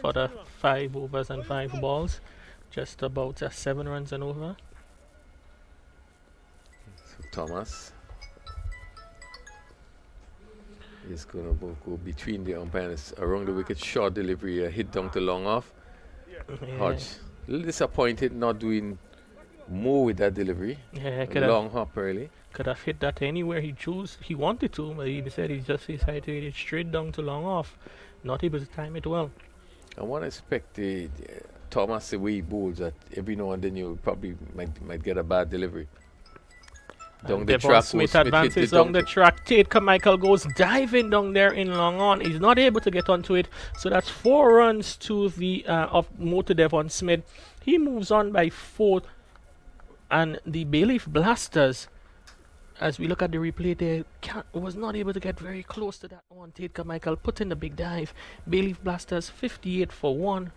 for the 5 overs and 5 balls, just about 7 runs and over. So Thomas is going to go between the umpires around the wicket, short delivery, hit down to long off. Hodge a little disappointed not doing more with that delivery. Yeah, long hop early. Could have hit that anywhere he wanted to, but he decided he just decided to hit it straight down to long off. Not able to time it well. I want to expect Thomas the way he bowls that every now and then you probably might get a bad delivery. Down the track, Smith advances down the track. Tate Carmichael goes diving down there in long on. He's not able to get onto it. So that's 4 runs to the of Motor Devon Smith. He moves on by 4, and the Bailey Blasters, as we look at the replay, they was not able to get very close to that one. Tate Carmichael put in the big dive. Bailey Blasters 58 for 1.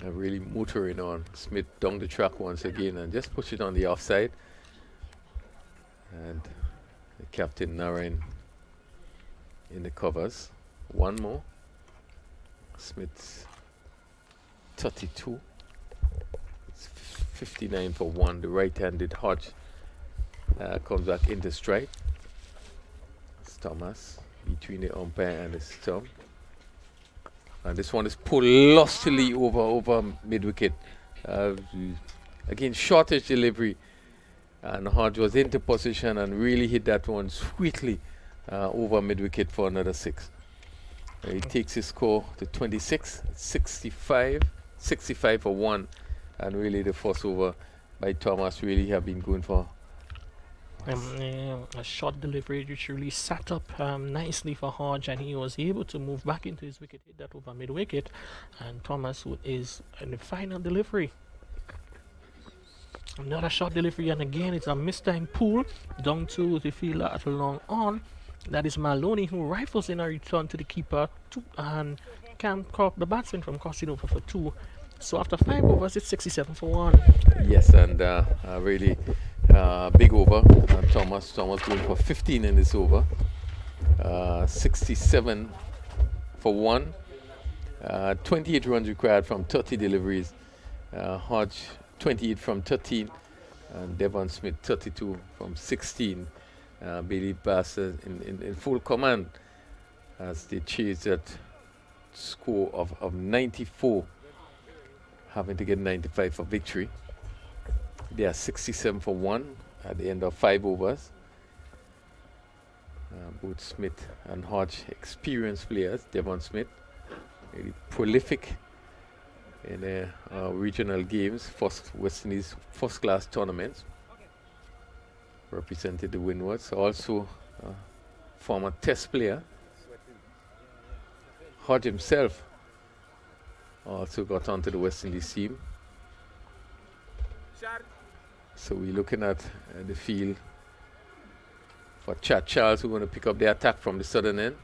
Really motoring on. Smith down the track once again and just push it on the offside. And the captain Narayan in the covers. 1 more. Smith 32. It's 59 for 1. The right-handed Hodge comes back into strike. It's Thomas between the umpire and the stump. And this one is pulled lustily over mid-wicket. Again, shortish delivery. And Hodge was into position and really hit that one sweetly over mid-wicket for another 6. He takes his score to 26, 65 for 1. And really the first over by Thomas really have been going for a short delivery which really sat up nicely for Hodge, and he was able to move back into his wicket, hit that over mid-wicket, and Thomas is in the final delivery. Another short delivery, and again it's a mistime pull down to the fielder at a long on. That is Maloney, who rifles in a return to the keeper and can cop the batsman from crossing over for 2. So after 5 overs, it's 67 for 1. Yes, and really big over. Thomas going for 15 in this over. 67 for 1. 28 runs required from 30 deliveries. Hodge 28 from 13, and Devon Smith 32 from 16. Bailey Bassett in full command as they chase that score of 94, having to get 95 for victory. They are 67 for 1 at the end of 5 overs. Both Smith and Hodge experienced players. Devon Smith, really prolific in regional games, West Indies first-class tournaments. Represented the Windwards. Also former test player. Hodge himself also got onto the West Indies team. So we're looking at the field for Chad Charles, who's going to pick up the attack from the southern end.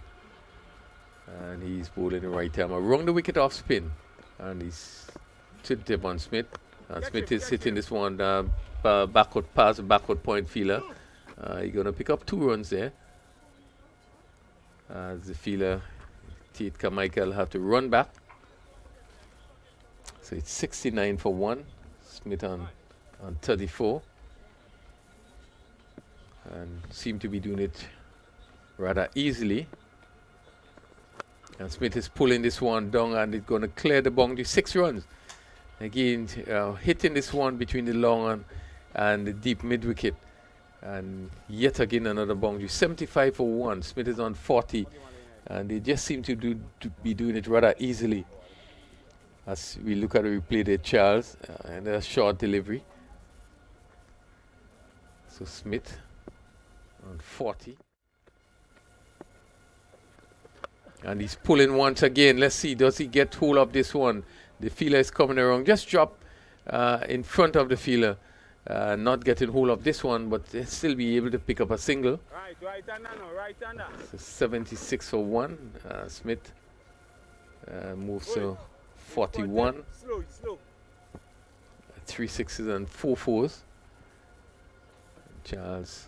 And he's bowling the right arm around the wicket off spin. And he's to Devon Smith. And Smith is hitting this one backward pass, backward point fielder. He's going to pick up 2 runs there. As the fielder, T10 Michael, have to run back. So it's 69 for 1. Smith on 34. And seem to be doing it rather easily. And Smith is pulling this one down, and it's going to clear the boundary. 6 runs. Again, hitting this one between the long and the deep mid-wicket. And yet again another boundary. 75 for 1. Smith is on 40. And they just seem to be doing it rather easily. As we look at the replay there, Charles, and a short delivery. So Smith on 40. And he's pulling once again. Let's see, does he get hold of this one? The fielder is coming around. Just drop in front of the fielder. Not getting hold of this one, but they'll still be able to pick up a single. Right hander now, right hander. So 76 for 1. Smith moves to 41. Slow. 3 sixes and 4 fours. Charles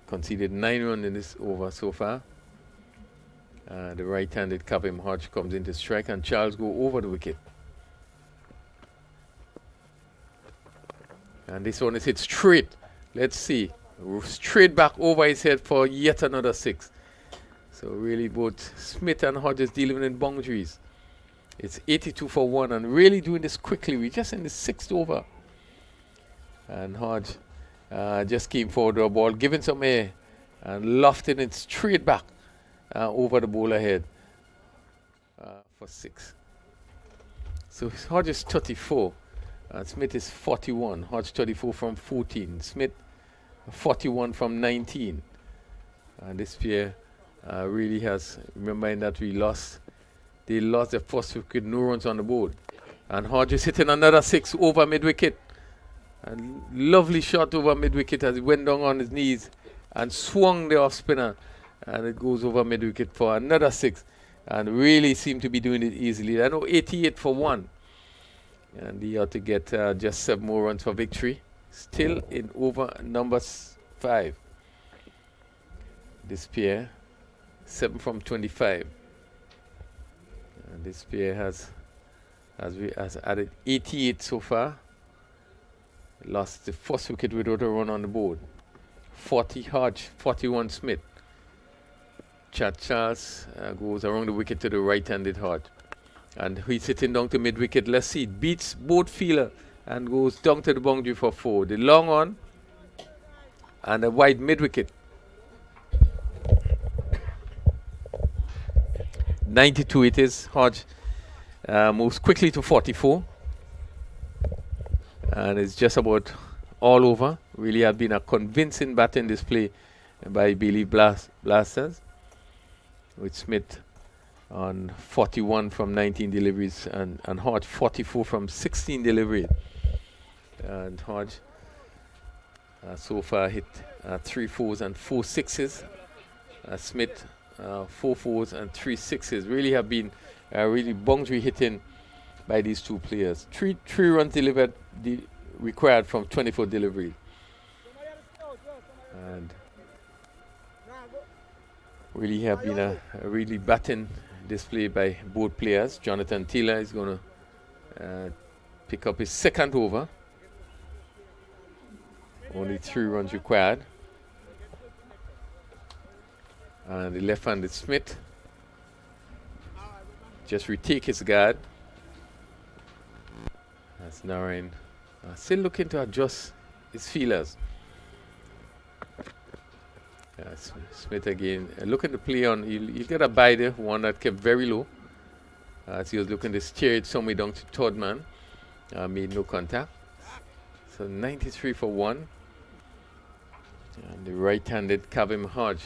conceded 9 runs in this over so far. The right-handed Kavim Hodge comes into strike, and Charles go over the wicket. And this one is hit straight. Let's see. Straight back over his head for yet another 6. So really both Smith and Hodges dealing in boundaries. It's 82 for 1, and really doing this quickly. We're just in the 6th over. And Hodge just came forward to a ball, giving some air, and lofting it straight back over the bowler head for 6. So Hodge is 34. Smith is 41. Hodge 34 from 14. Smith 41 from 19. And this pair really has, remembering that they lost their first wicket, no runs on the board. And Hodge is hitting another 6 over mid-wicket. And lovely shot over mid-wicket as he went down on his knees and swung the off-spinner. And it goes over mid-wicket for another 6. And really seemed to be doing it easily. I know 88 for 1. And he ought to get just 7 more runs for victory. Still in over number 5. This pair, 7 from 25. And this pair has added 88 so far. Lost the first wicket without a run on the board. 40 Hodge, 41 Smith. Chad Charles goes around the wicket to the right-handed Hodge. And he's sitting down to mid-wicket. Let's see, beats both fielder and goes down to the boundary for 4. The long on and a wide mid wicket. 92 it is. Hodge moves quickly to 44. And it's just about all over. Really have been a convincing batting display by Billy Blasters, with Smith on 41 from 19 deliveries and Hodge 44 from 16 deliveries. And Hodge so far hit 3 fours and 4 sixes. Smith 4 fours and 3 sixes. Really have been really boundary hitting by these two players. Three runs delivered required from 24 deliveries. And really have been a really batting display by both players. Jonathan Taylor is going to pick up his second over. Only 3 runs required. And the left-handed Smith just retake his guard. That's Narayan still looking to adjust his feelers. Smith again looking to play on. He'll get a bider, one that kept very low. As he was looking to steer it somewhere down to third man. Made no contact. So 93 for 1. And the right-handed Kavim Hodge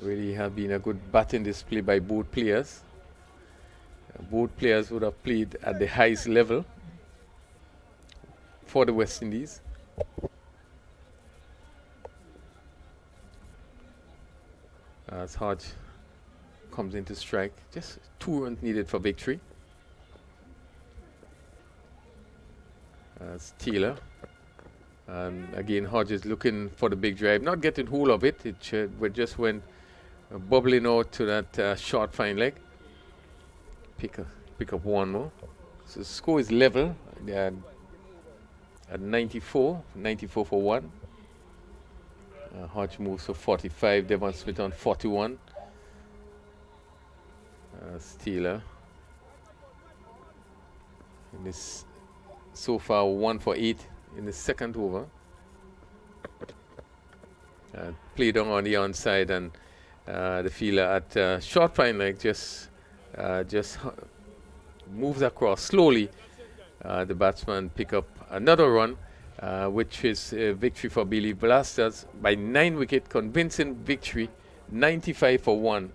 really have been a good batting display by both players. Both players would have played at the highest level for the West Indies. As Hodge comes into strike, just 2 runs needed for victory. As Taylor, and again Hodge is looking for the big drive, not getting hold of it. It just went bubbling out to that short fine leg. Pick up one more. So the score is level at 94 for 1. Hodge moves to 45. Devon Smith on 41. Steeler. In this, so far 1 for 8 in the second over. Played on the onside, and the fielder at short fine leg just moves across slowly. The batsman pick up another run, which is a victory for Billy Blasters by 9 wicket, convincing victory, 95 for 1.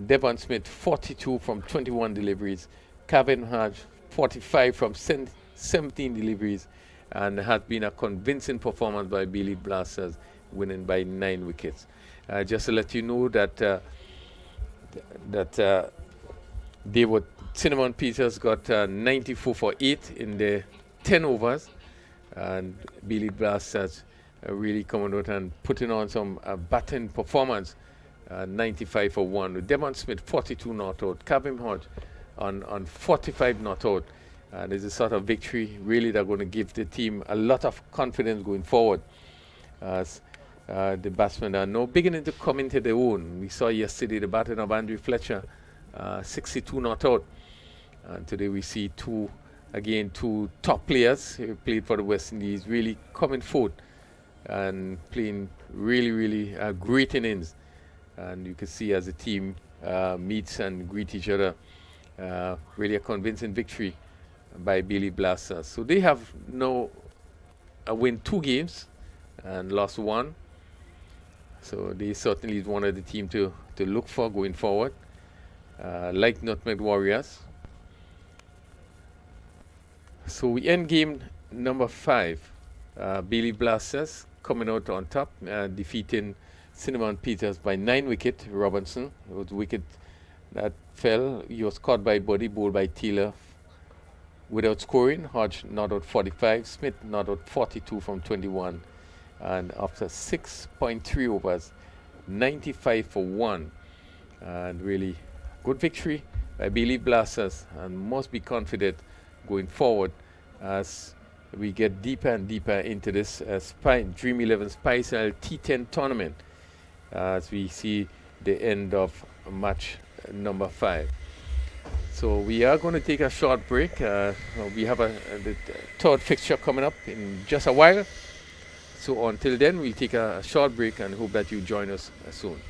Devon Smith 42 from 21 deliveries, Kevin Hodge 45 from 17 deliveries, and has been a convincing performance by Billy Blasters, winning by 9 wickets. Just to let you know that David Cinnamon Peters got 94 for 8 in the 10 overs, and Billy Blasters really coming out and putting on some batting performance, 95 for 1. With Devon Smith 42 not out, Kevin Hodge on 45 not out. There's a sort of victory really that's going to give the team a lot of confidence going forward, as the batsmen are now beginning to come into their own. We saw yesterday the batting of Andrew Fletcher, 62 not out. And today we see two top players who played for the West Indies really coming forth and playing really great innings. And you can see as the team meets and greet each other, really a convincing victory by Billy Blasters. So they have now win 2 games and lost 1. So they certainly is one of the team to look for going forward, like Nutmeg Warriors. So we end game number 5. Billy Blasters coming out on top, defeating Cinnamon Peters by 9 wicket. Robinson, it was wicket that fell. He was caught by Buddy, bowled by Taylor without scoring. Hodge not out 45. Smith not out 42 from 21. And after 6.3 overs, 95 for 1. And really good victory by Billy Blasters, and must be confident going forward as we get deeper and deeper into this Dream 11 Spice T10 tournament, as we see the end of match number 5. So we are going to take a short break. We have the third fixture coming up in just a while. So until then, we'll take a short break and hope that you join us soon.